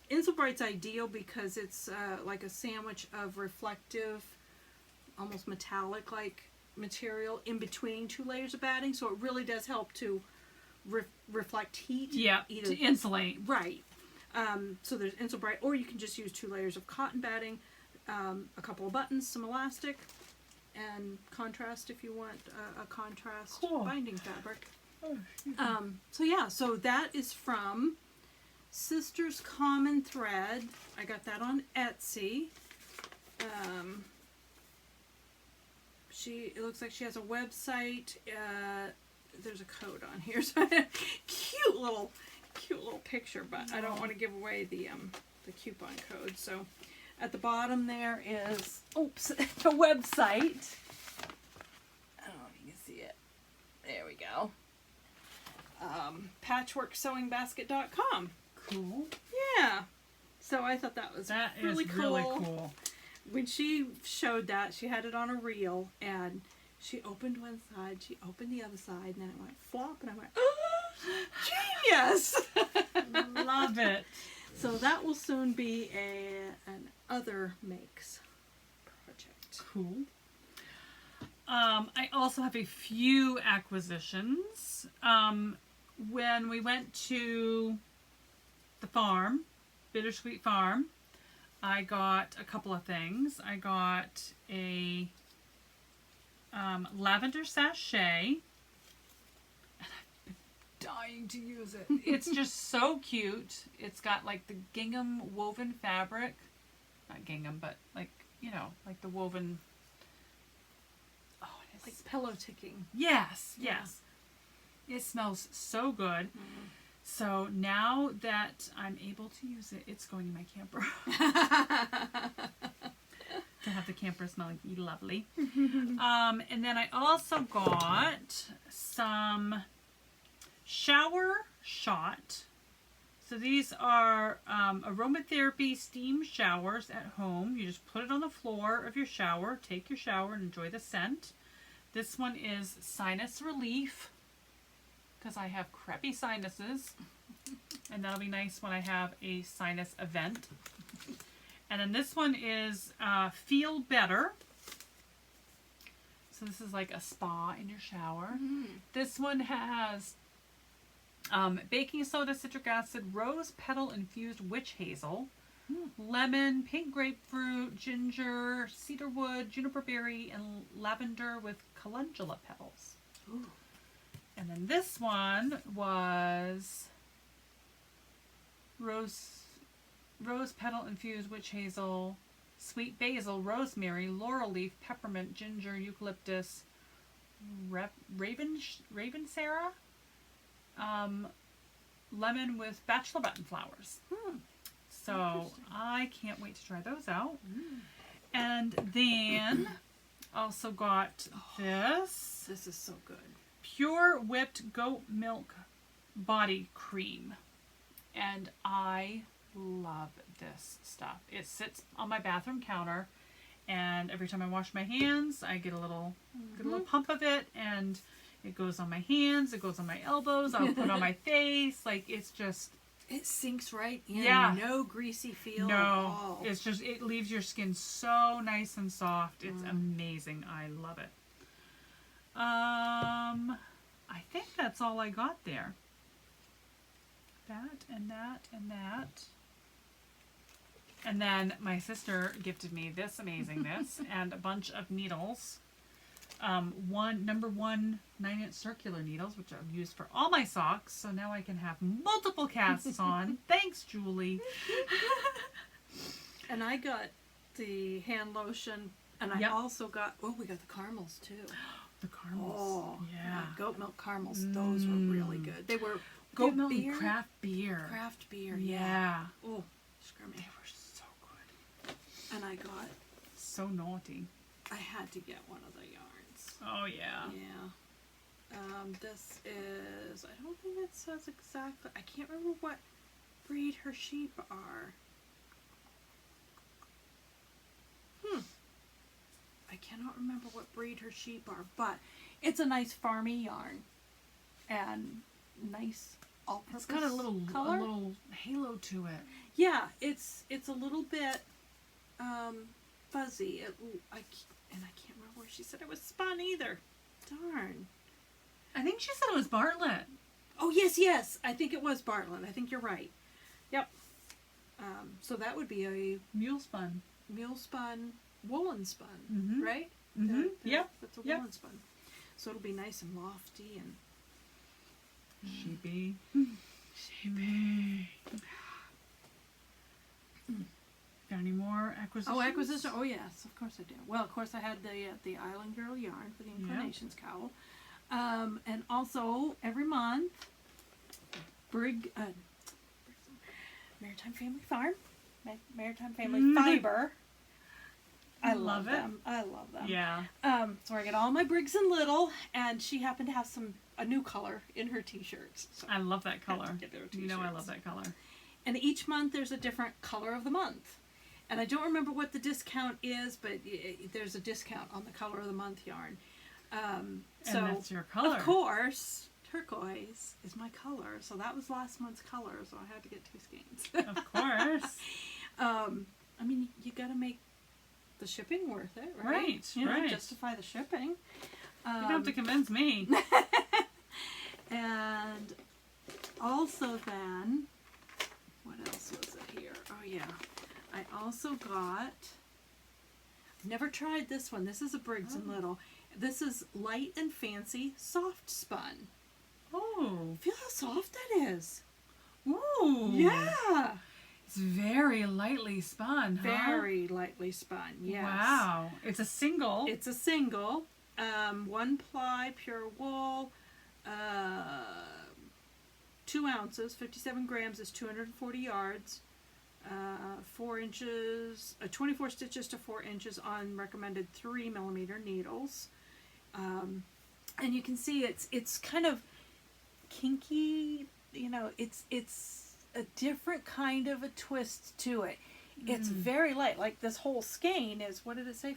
Insulbright's ideal because it's like a sandwich of reflective, almost metallic like material in between two layers of batting. So it really does help to reflect heat. Yeah, to insulate. Right. So there's Insulbright, or you can just use 2 layers of cotton batting, a couple of buttons, some elastic, and contrast if you want a contrast binding fabric. So yeah, so that is from Sisters Common Thread. I got that on Etsy. It looks like she has a website. There's a code on here, so cute little picture, but I don't want to give away the coupon code. So at the bottom there is the website. I don't know if you can see it. There we go. Patchworksewingbasket.com. Cool. Yeah. So I thought that was really cool. When she showed that, she had it on a reel, and she opened one side, she opened the other side, and then it went flop, and I went, oh, genius! Love it. So that will soon be an other makes project. Cool. I also have a few acquisitions. When we went to the farm, Bittersweet Farm, I got a couple of things. I got a lavender sachet, and I've been dying to use it. It's just so cute. It's got like the gingham woven fabric, not gingham, but like, like the woven. Oh, it is Like pillow ticking. Yes. It smells so good. Mm-hmm. So now that I'm able to use it, it's going in my camper. To have the camper smelling lovely. And then I also got some shower shot. So these are aromatherapy steam showers at home. You just put it on the floor of your shower, take your shower, and enjoy the scent. This one is sinus relief, because I have crappy sinuses, and that'll be nice when I have a sinus event. And then this one is Feel Better. So this is like a spa in your shower. Mm. This one has baking soda, citric acid, rose petal infused witch hazel, lemon, pink grapefruit, ginger, cedarwood, juniper berry, and lavender with calendula petals. Ooh. And then this one was rose petal infused witch hazel, sweet basil, rosemary, laurel leaf, peppermint, ginger, eucalyptus, raven sarah, lemon with bachelor button flowers. So I can't wait to try those out. And then also got this. This is so good. Pure whipped goat milk body cream. And I love this stuff. It sits on my bathroom counter, and every time I wash my hands, I get a little pump of it, and it goes on my hands, it goes on my elbows, I'll put it on my face. Like, it's just... It sinks right in. Yeah. No greasy feel No, at all. it's just, it leaves your skin so nice and soft. It's amazing. I love it. I think that's all I got there. That and that and that. And then my sister gifted me this amazingness and a bunch of needles. Number one 9-inch circular needles, which I've used for all my socks. So now I can have multiple casts on. Thanks, Julie. And I got the hand lotion, and I also got, we got the caramels too. The caramels. Oh, yeah. Goat milk caramels. Those were really good. They were Goat milk beer? and craft beer. Craft beer, Yeah. Oh, screw They me. were so good. And I got, So naughty. I had to get one of the yarns. Oh, yeah. Yeah. This is, I don't think it says exactly, I can't remember what breed her sheep are. I cannot remember what breed her sheep are, but it's a nice farmy yarn. And nice all-purpose It's got a little color. halo to it. Yeah, it's a little bit fuzzy. I can't remember where she said it was spun either. Darn. I think she said it was Bartlett. Oh, yes. I think it was Bartlett. I think you're right. Yep. So that would be a Mule spun. mule spun, woolen spun, Mhm. right? Mhm. Yep. That's a Yep. woolen spun. So it'll be nice and lofty and Sheepy. Sheepy. Got any more acquisitions? Oh, acquisition. Oh, yes, of course I do. Well, of course I had the Island Girl yarn for the Inclinations cowl. And also, every month, Maritime Family Farm, Maritime Family Fiber. I love them. I love them. Yeah. So I get all my Briggs and Little, and she happened to have a new color in her t-shirts. So I love that color. had to get her You know I t-shirts. love that color. And each month there's a different color of the month. And I don't remember what the discount is, but there's a discount on the color of the month yarn. And So that's your color. of course, turquoise is my color. So that was last month's color, so I had to get 2 skeins. Of course. I mean, you got to make the shipping worth it, right? Right, You know, right. justify the shipping. You don't have to convince me. And also then, what else was it here? Oh yeah, I also got, never tried this one. This is a Briggs and Little. This is Light and Fancy Soft Spun. Oh. Feel how soft that is. Ooh. Yeah. It's very lightly spun, huh? Very lightly spun, yes. Wow. It's a single. It's a single, 1 ply pure wool, 2 ounces, 57 grams is 240 yards, 4 inches, 24 stitches to 4 inches on recommended 3mm needles. And you can see it's kind of kinky, you know, it's a different kind of a twist to it. It's very light. Like this whole skein is, what did it say,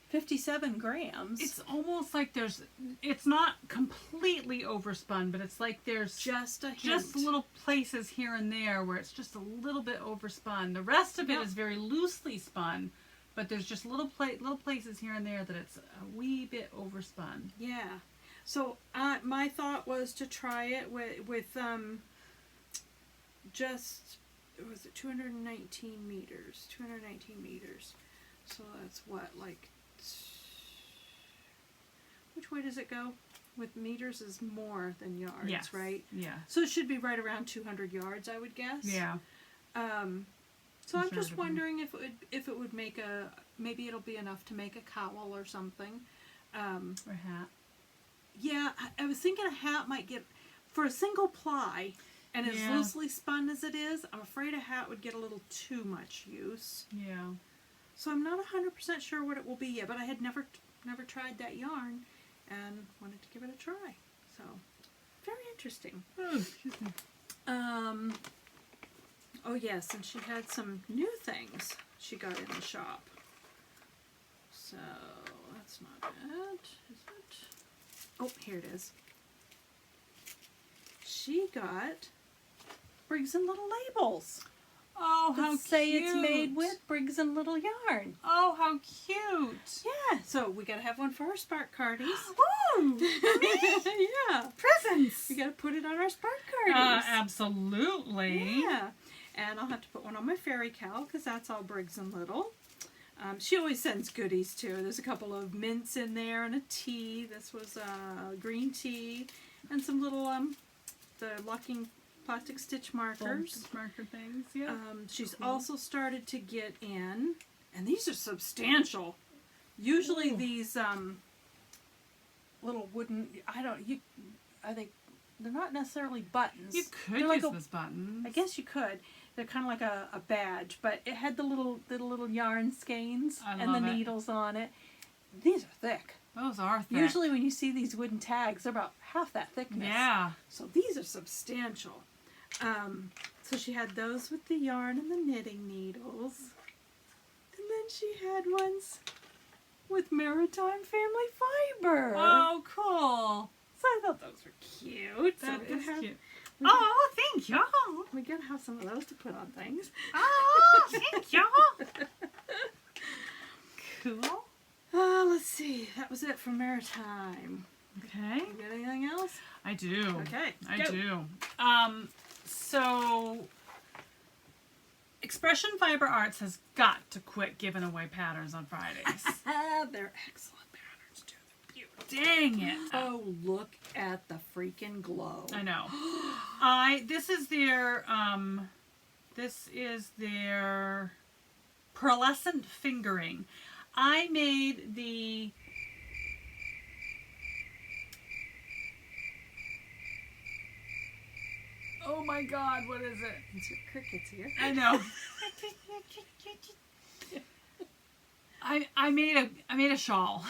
57 grams. It's almost like it's not completely overspun, but it's like there's just a hint. just little places here and there where it's just a little bit overspun. The rest of it is very loosely spun, but there's just little places here and there that it's a wee bit overspun. Yeah. So my thought was to try it with just was it 219 meters? 219 meters. So that's what, like, which way does it go? With meters is more than yards, Yes. right? Yeah. So it should be right around 200 yards, I would guess. Yeah. So I'm just Conservatively. wondering if it would make maybe it'll be enough to make a cowl or something. Or hat. Yeah, I was thinking a hat might get, for a single ply, and as Yeah. loosely spun as it is, I'm afraid a hat would get a little too much use. Yeah. So I'm not 100% sure what it will be yet, but I had never tried that yarn and wanted to give it a try. So, very interesting. Oh, excuse me. Oh yes, and she had some new things she got in the shop. So, that's not it, is it? Oh, here it is. She got Briggs and Little labels. Oh, how That say cute. it's made with Briggs and Little yarn. Oh, how cute. Yeah, so we gotta have one for our Spark Cardies. Woo! Yeah, Presents. we gotta put it on our Spark Cardies. Absolutely. Yeah, and I'll have to put one on my Fairy Cowl because that's all Briggs and Little. She always sends goodies too. There's a couple of mints in there and a tea. This was green tea and some little the locking plastic stitch markers. Marker things, yeah. She's Cool. also started to get in, and these are substantial. Usually Ooh. these little wooden, are they? They're not necessarily buttons. You could They're like use a- this button. I guess you could. They're kind of like a badge, but it had the little yarn skeins I and the love it. needles on it. These are thick. Those are thick. Usually when you see these wooden tags, they're about half that thickness. Yeah. So these are substantial. So she had those with the yarn and the knitting needles. And then she had ones with Maritime Family Fiber. Oh, cool. So I thought those were cute. That so is cute. we Oh, thank you. we gotta have some of those to put on things. Oh, thank you. Cool. Let's see. That was it for Maritime. Okay. You got anything else? I do. Okay, I go. do. So Expression Fiber Arts has got to quit giving away patterns on Fridays. They're excellent patterns too. They're beautiful. Dang it. Oh, look at the freaking glow. I know. This is their pearlescent fingering. I made the Oh my god, what is it? It's your crickets here. I know. I made a shawl.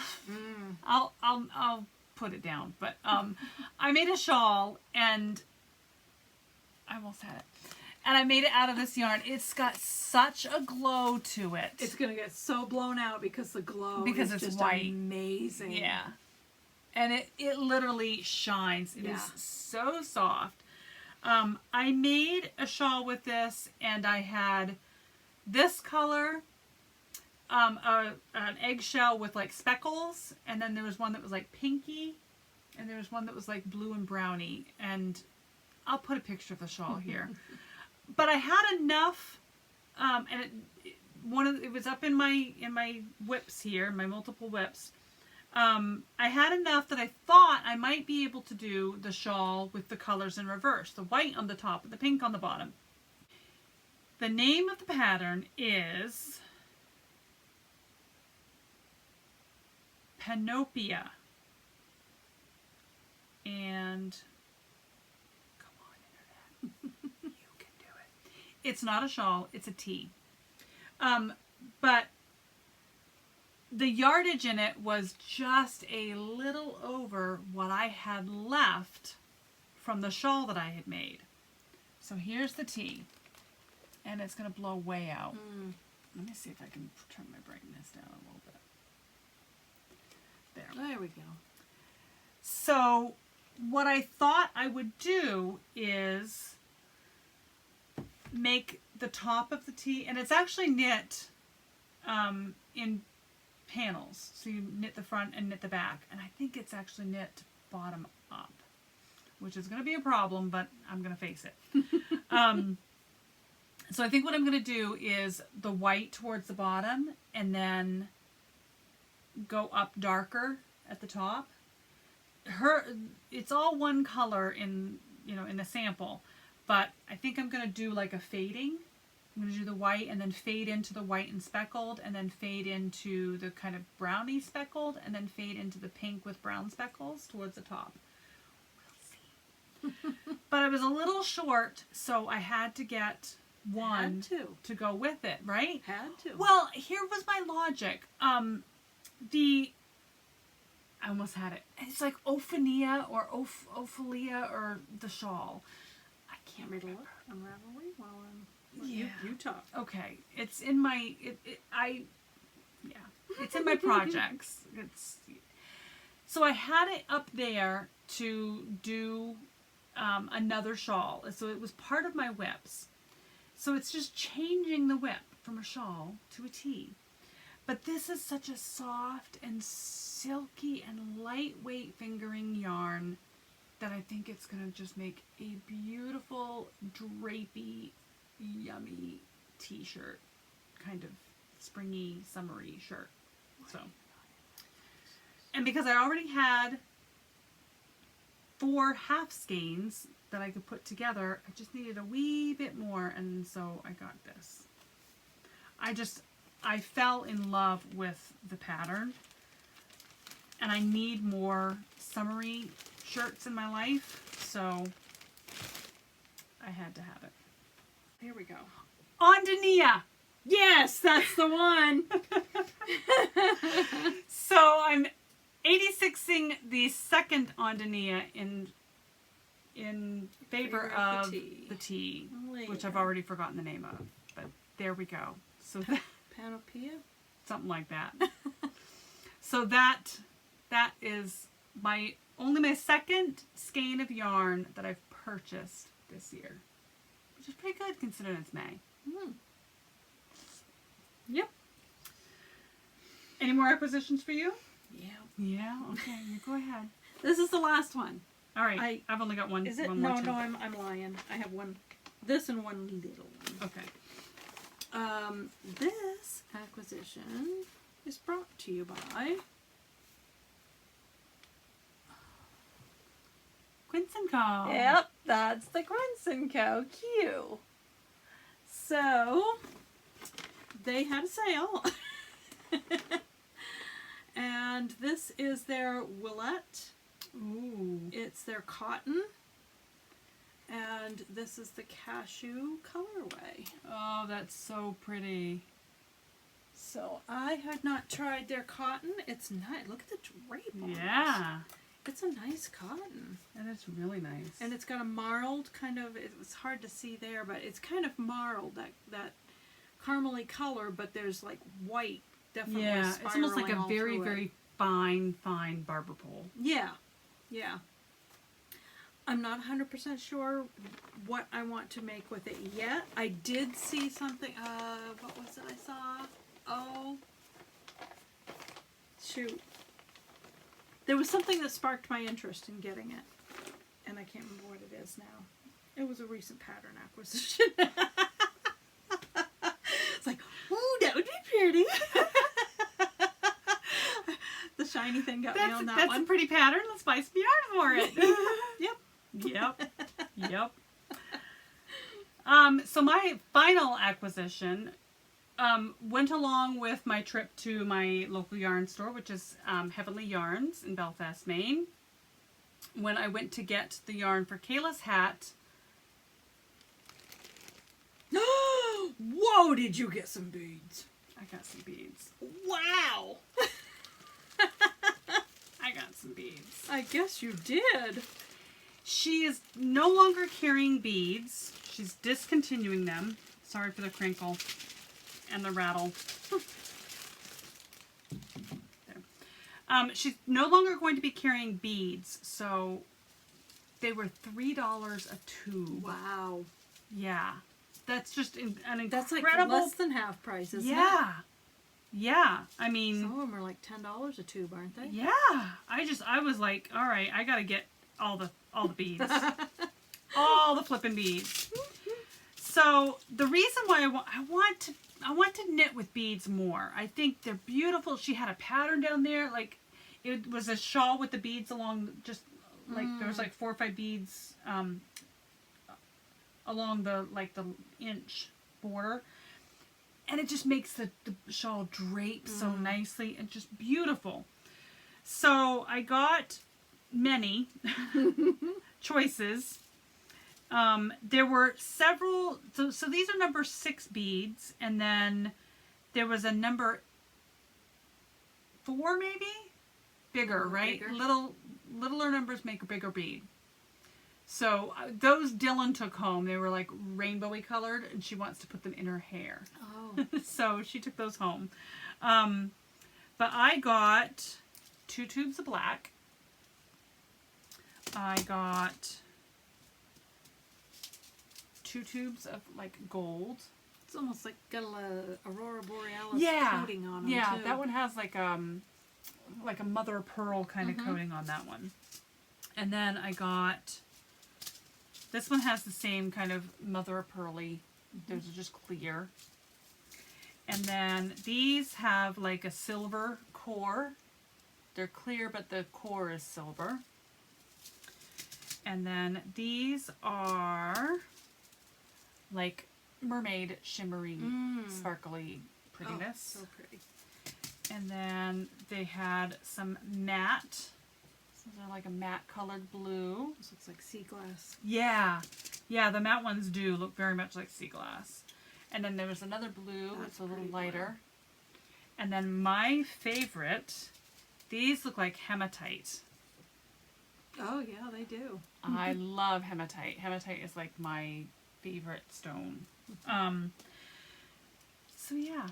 I'll put it down, but I made a shawl and I almost had it. And I made it out of this yarn. It's got such a glow to it. It's gonna get so blown out because the glow Because is it's just white. amazing. Yeah. And it literally shines. It is Yeah. so soft. I made a shawl with this, and I had this color, an eggshell with like speckles, and then there was one that was like pinky, and there was one that was like blue and browny. And I'll put a picture of the shawl here. But I had enough, and it was up in my whips here, my multiple whips. I had enough that I thought I might be able to do the shawl with the colors in reverse, the white on the top and the pink on the bottom. The name of the pattern is Panopia. And come on, Internet. You can do it. It's not a shawl, it's a tee. But the yardage in it was just a little over what I had left from the shawl that I had made. So here's the tee. And it's going to blow way out. Let me see if I can turn my brightness down a little bit. There we go. So what I thought I would do is make the top of the tee, and it's actually knit in panels. So you knit the front and knit the back, and I think it's actually knit bottom up, which is going to be a problem, but I'm going to face it. So I think what I'm going to do is the white towards the bottom and then go up darker at the top. It's all one color in the sample, but I think I'm going to do like a fading. I'm going to do the white and then fade into the white and speckled and then fade into the kind of browny speckled and then fade into the pink with brown speckles towards the top. We'll see. But I was a little short, so I had to get one to go with it, right? Had to. Well, here was my logic. I almost had it. It's like Ondinea or Ophelia or the shawl. I can't Read a remember. look on Ravelry while I'm. Yeah. You talk. Okay, it's in my it's in my projects. So I had it up there to do another shawl. So it was part of my whips. So it's just changing the whip from a shawl to a tee. But this is such a soft and silky and lightweight fingering yarn that I think it's going to just make a beautiful, drapey, yummy t-shirt, kind of springy, summery shirt. So, and because I already had 4 half skeins that I could put together, I just needed a wee bit more, and so I got this. I fell in love with the pattern, and I need more summery shirts in my life, so I had to have it. Here we go. Ondinea! Yes, that's the one. So I'm 86ing the second Ondinea in favor of the tea, which I've already forgotten the name of, but there we go. So Panoplia? something like that. So that is only my second skein of yarn that I've purchased this year, which is pretty good considering it's May. Mm. Yep. Any more acquisitions for you? Yeah. Yeah. Okay. You go ahead. This is the last one. All right. I've only got one. Is it? One more No, I'm lying. I have one. This and one little one. Okay. This acquisition is brought to you by Quince & Co. Yep, that's the Quince & Co. Q. So, they had a sale. And this is their Willette. Ooh. It's their cotton. And this is the cashew colorway. Oh, that's so pretty. So, I had not tried their cotton. It's nice. Look at the drape on it. Yeah. It's a nice cotton. And it's really nice. And it's got a marled kind of, it's hard to see there, but it's kind of marled, that caramely color, but there's like white definitely yeah, it's almost like a spiraling very, all through it. very fine barber pole. Yeah, yeah. I'm not 100% sure what I want to make with it yet. I did see something, what was it I saw? Oh, shoot. There was something that sparked my interest in getting it, and I can't remember what it is now. It was a recent pattern acquisition. It's like, ooh, that would be pretty. The shiny thing got me on that That's one. a pretty pattern. Let's buy some yarn for it. Yep. Yep. So my final acquisition went along with my trip to my local yarn store, which is Heavenly Yarns in Belfast, Maine. When I went to get the yarn for Kayla's hat. Whoa, did you get some beads? I got some beads. Wow. I got some beads. I guess you did. She is no longer carrying beads. She's discontinuing them. Sorry for the crinkle and the rattle. There. She's no longer going to be carrying beads, so they were $3 a tube. Wow. Yeah. That's just an incredible... That's like less than half price, isn't it? Yeah. Yeah. I mean... Some of them are like $10 a tube, aren't they? Yeah. I was like, all right, I gotta get all the beads. All the flippin' beads. So So the reason why I want to knit with beads more. I think they're beautiful. She had a pattern down there, like it was a shawl with the beads along, just like there was like 4 or 5 beads along the inch border, and it just makes the shawl drape so nicely and just beautiful. So I got many choices. There were several, so these are number 6 beads, and then there was a number 4 maybe? Bigger, right? Bigger. Littler numbers make a bigger bead. So those Dylan took home. They were like rainbowy colored, and she wants to put them in her hair. Oh. So she took those home. But I got 2 tubes of black. I got 2 tubes of like gold. It's almost like got a Aurora Borealis coating on them, yeah, too. that one has like a mother of pearl kind of coating on that one. And then I got, this one has the same kind of mother of pearly. Those are just clear. And then these have like a silver core. They're clear, but the core is silver. And then these are like mermaid shimmery, sparkly prettiness. Oh, so pretty. And then they had some matte. So they're like a matte colored blue. This looks like sea glass. Yeah. Yeah, the matte ones do look very much like sea glass. And then there was another blue. That's It's a little pretty lighter. And then my favorite, these look like hematite. Oh, yeah, they do. I love hematite. Hematite is like my favorite stone. So yeah.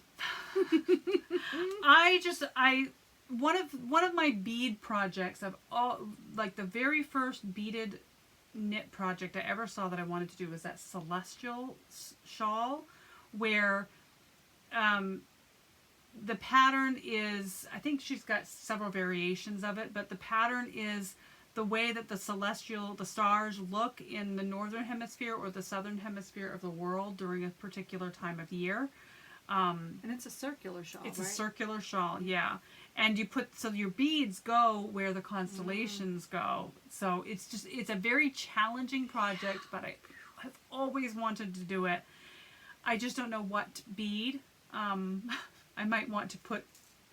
One of my bead projects of all, like the very first beaded knit project I ever saw that I wanted to do was that celestial shawl, where the pattern is, I think she's got several variations of it, but the pattern is the way that the stars look in the northern hemisphere or the southern hemisphere of the world during a particular time of year. And it's a circular shawl, It's right? a circular shawl, yeah. And you put, so your beads go where the constellations go. So it's a very challenging project, but I've always wanted to do it. I just don't know what bead I might want to put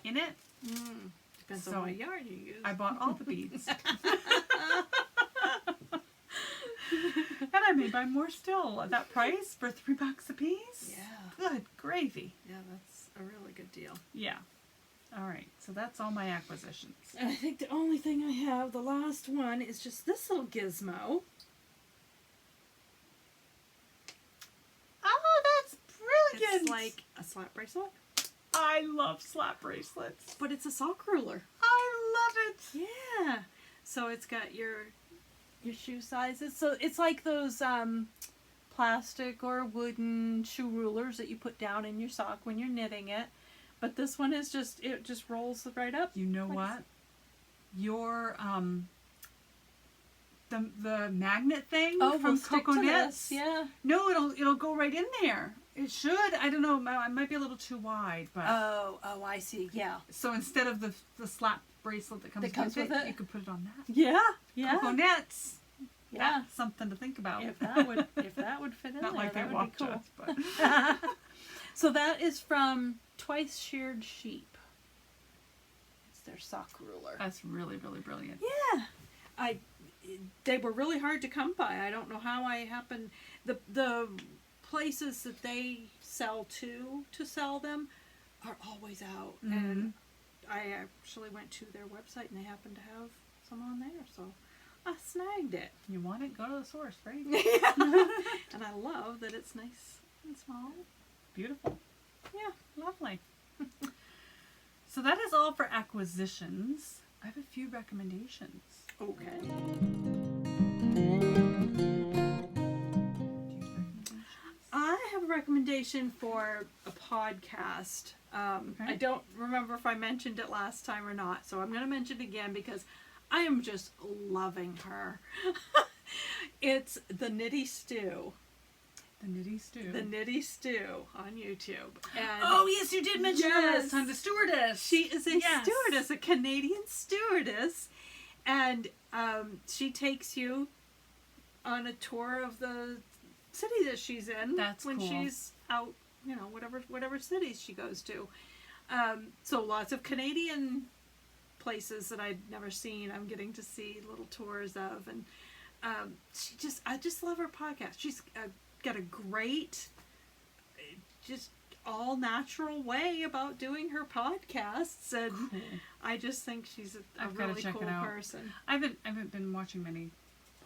in it. Depends So on what yarn you use. I bought all the beads. And I may buy more still at that price for $3 a piece. Yeah. Good gravy. Yeah, that's a really good deal. Yeah. All right. So that's all my acquisitions. And I think the only thing I have, the last one, is just this little gizmo. Oh, that's brilliant. It's like a slap bracelet, I love slap bracelets. but it's a sock ruler. I love it. Yeah. So it's got your shoe sizes. So it's like those plastic or wooden shoe rulers that you put down in your sock when you're knitting it. But this one is it just rolls right up. You know what? Your the magnet thing Oh, from we'll stick Coco to Knits. this. Yeah. No, it'll go right in there. It should. I don't know. It might be a little too wide, but Oh, I see. Yeah. so instead of the slap bracelet that comes with it, you could put it on that. Yeah. Yeah. Coco Knits. Yeah. That's something to think about. If that would fit in Not there, like they that would watch be cool. us, but So that is from Twice Sheared Sheep. It's their sock ruler. that's really, really brilliant. Yeah. They were really hard to come by. I don't know how I happened. The places that they sell to sell them are always out. And I actually went to their website and they happened to have some on there. So I snagged it. You want it? Go to the source, right? And I love that it's nice and small. Beautiful. Yeah. Lovely. So that is all for acquisitions. I have a few recommendations. Okay. Do you have recommendations? I have a recommendation for a podcast. I don't remember if I mentioned it last time or not, so I'm going to mention it again because I am just loving her. It's the Knitty Stew. The Knitty Stew. The Knitty Stew on YouTube. And Oh, yes, you did mention her last time, the stewardess. she is a Yes. stewardess, a Canadian stewardess, and she takes you on a tour of the city that she's in. That's when cool. she's out, whatever cities she goes to. So lots of Canadian places that I'd never seen. I'm getting to see little tours of, and I just love her podcast. She's got a great, just all natural way about doing her podcasts, and Cool. I just think she's a I've gotta really check cool it out. person. I haven't been watching many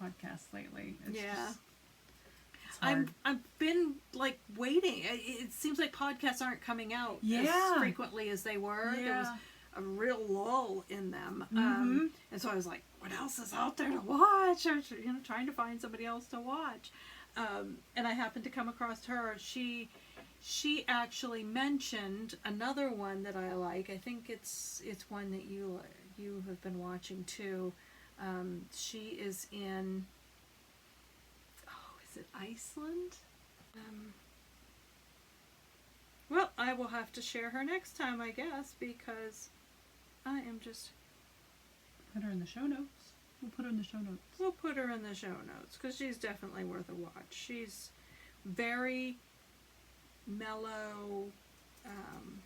podcasts lately. It's just, it's hard. I've been like waiting. It seems like podcasts aren't coming out Yeah. as frequently as they were. There was Yeah. a real lull in them, Mhm. and so I was like, "What else is out there to watch?" Or trying to find somebody else to watch. And I happened to come across her. She actually mentioned another one that I like. I think it's one that you have been watching too. She is in. Is it Iceland? Well, I will have to share her next time, I guess, because I am just. Put her in the show notes. We'll put her in the show notes. We'll put her in the show notes because she's definitely worth a watch. She's very mellow,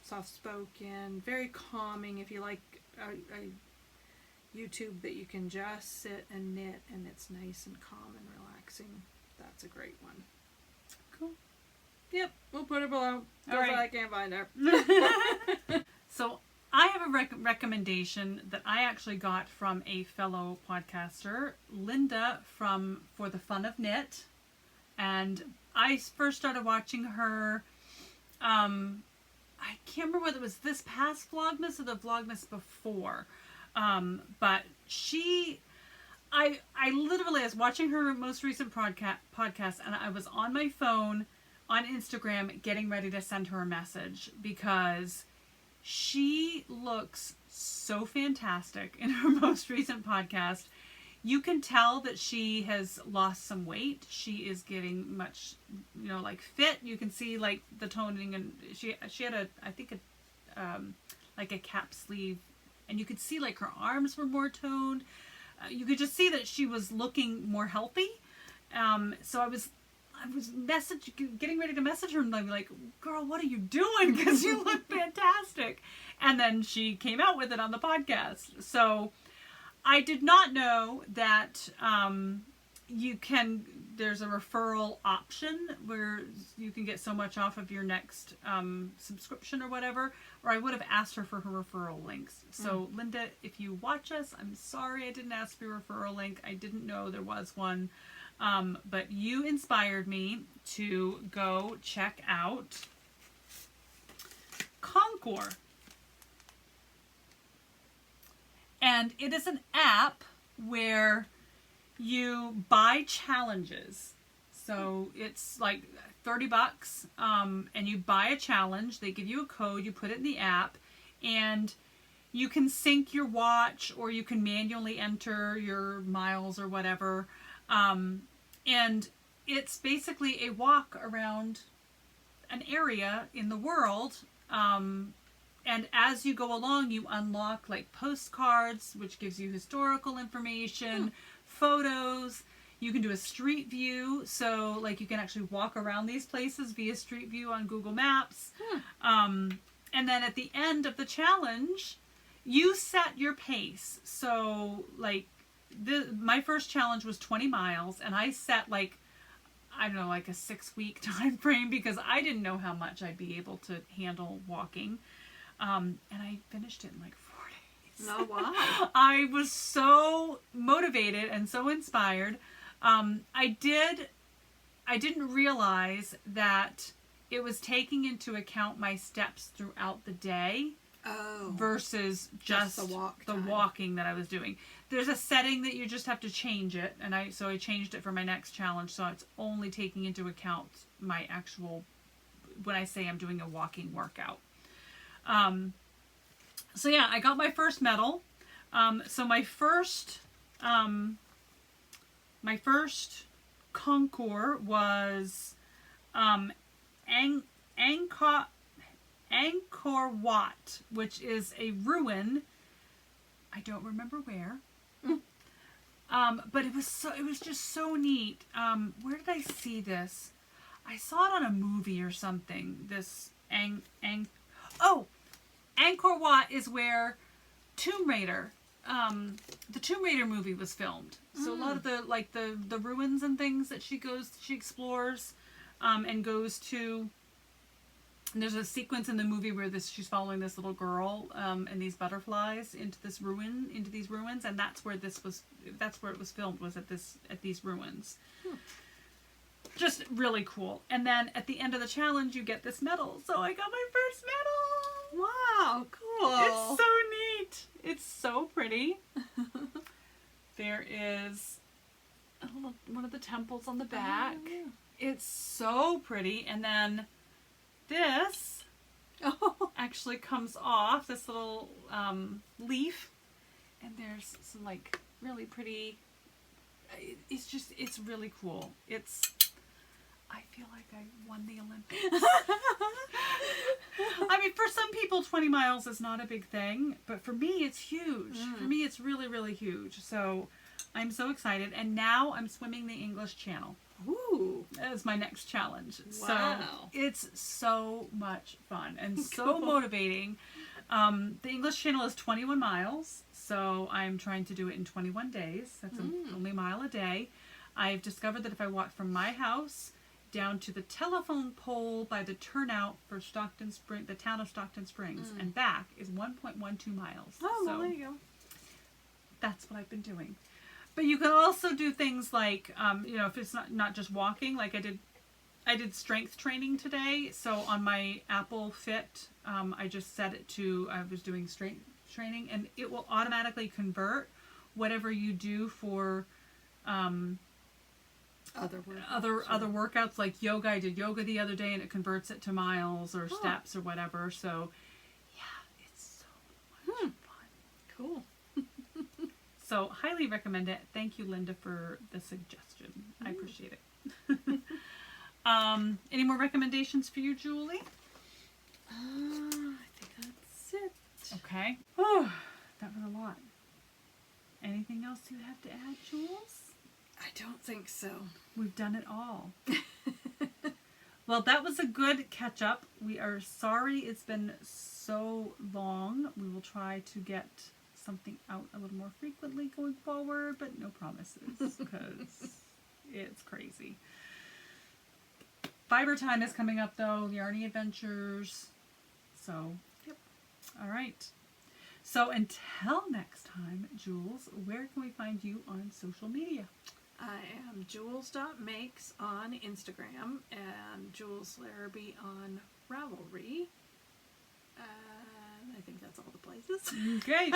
soft-spoken, very calming. If you like a YouTube that you can just sit and knit and it's nice and calm and relaxing, that's a great one. Cool. Yep, we'll put her below because All right. I can't find her. So I have a recommendation that I actually got from a fellow podcaster, Linda from For the Fun of Knit. And I first started watching her, I can't remember whether it was this past Vlogmas or the Vlogmas before. But I literally was watching her most recent podcast and I was on my phone on Instagram getting ready to send her a message because she looks so fantastic in her most recent podcast. You can tell that she has lost some weight. She is getting much, fit. You can see like the toning, and she had like a cap sleeve, and you could see like her arms were more toned. You could just see that she was looking more healthy. So I was getting ready to message her and be like, "Girl, what are you doing? Because you look fantastic." And then she came out with it on the podcast. So I did not know that there's a referral option where you can get so much off of your next subscription or whatever, or I would have asked her for her referral links. So Linda, if you watch us, I'm sorry I didn't ask for your referral link. I didn't know there was one. But you inspired me to go check out Conqueror. And it is an app where you buy challenges. So it's like $30, and you buy a challenge. They give you a code, you put it in the app, and you can sync your watch or you can manually enter your miles or whatever. And it's basically a walk around an area in the world. And as you go along, you unlock like postcards, which gives you historical information, photos. You can do a street view. So like you can actually walk around these places via street view on Google Maps. And then at the end of the challenge, you set your pace. So like my first challenge was 20 miles, and I set like a 6-week time frame because I didn't know how much I'd be able to handle walking. And I finished it in like 4 days. Oh, wow. I was so motivated and so inspired. I didn't realize that it was taking into account my steps throughout the day. Oh. Versus just the walk the time. walking that I was doing. There's a setting that you just have to change it, and I changed it for my next challenge, so it's only taking into account my actual, when I say I'm doing a walking workout. So yeah, I got my first medal. So my first Conqueror was Angkor Wat, which is a ruin. I don't remember where. But it was just so neat. Where did I see this? I saw it on a movie or something. This Angkor Wat is where Tomb Raider, the Tomb Raider movie was filmed. So a lot of the ruins and things that she explores, and goes to. And there's a sequence in the movie where she's following this little girl and these butterflies into these ruins, and that's where it was filmed, was at these ruins. Just really cool. And then at the end of the challenge, you get this medal. So I got my first medal. Wow, cool. It's so neat. It's so pretty. There is one of the temples on the back. Oh, yeah. It's so pretty. And then this actually comes off, this little leaf, and there's some like really pretty, it's really cool. I feel like I won the Olympics. I mean, for some people 20 miles is not a big thing, but for me it's huge. For me it's really, really huge. So I'm so excited, and now I'm swimming the English Channel. Ooh. That is my next challenge. Wow. So it's so much fun and so motivating. The English Channel is 21 miles, so I'm trying to do it in 21 days. That's only a mile a day. I've discovered that if I walk from my house down to the telephone pole by the turnout for the town of Stockton Springs, and back is 1.12 miles. Oh, well, so there you go. that's what I've been doing. But you can also do things like, if it's not just walking, like I did strength training today. So on my Apple Fit, I just set it to, I was doing strength training, and it will automatically convert whatever you do for other workouts, like yoga. I did yoga the other day, and it converts it to miles or steps or whatever. So yeah, it's so much fun. Cool. So highly recommend it. Thank you, Linda, for the suggestion. I appreciate it. Any more recommendations for you, Julie? I think that's it. Okay. Oh, that was a lot. Anything else you have to add, Jules? I don't think so. We've done it all. Well, that was a good catch up. We are sorry it's been so long. We will try to get something out a little more frequently going forward, but no promises because it's crazy. Fiber time is coming up though, Yarny Adventures. So, yep. All right. So until next time, Jules, where can we find you on social media? I am jules.makes on Instagram and Jules Larrabee on Ravelry. I think that's all the places. Okay.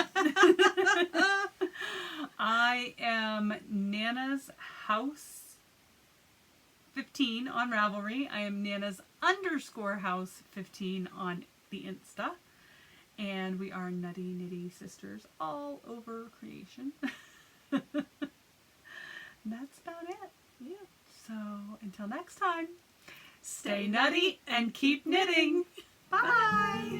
I am Nana's House 15 on Ravelry. I am Nana's _house 15 on the Insta. And we are Nutty Knitty Sisters all over creation. That's about it. Yeah. So until next time, stay nutty and keep knitting. Bye.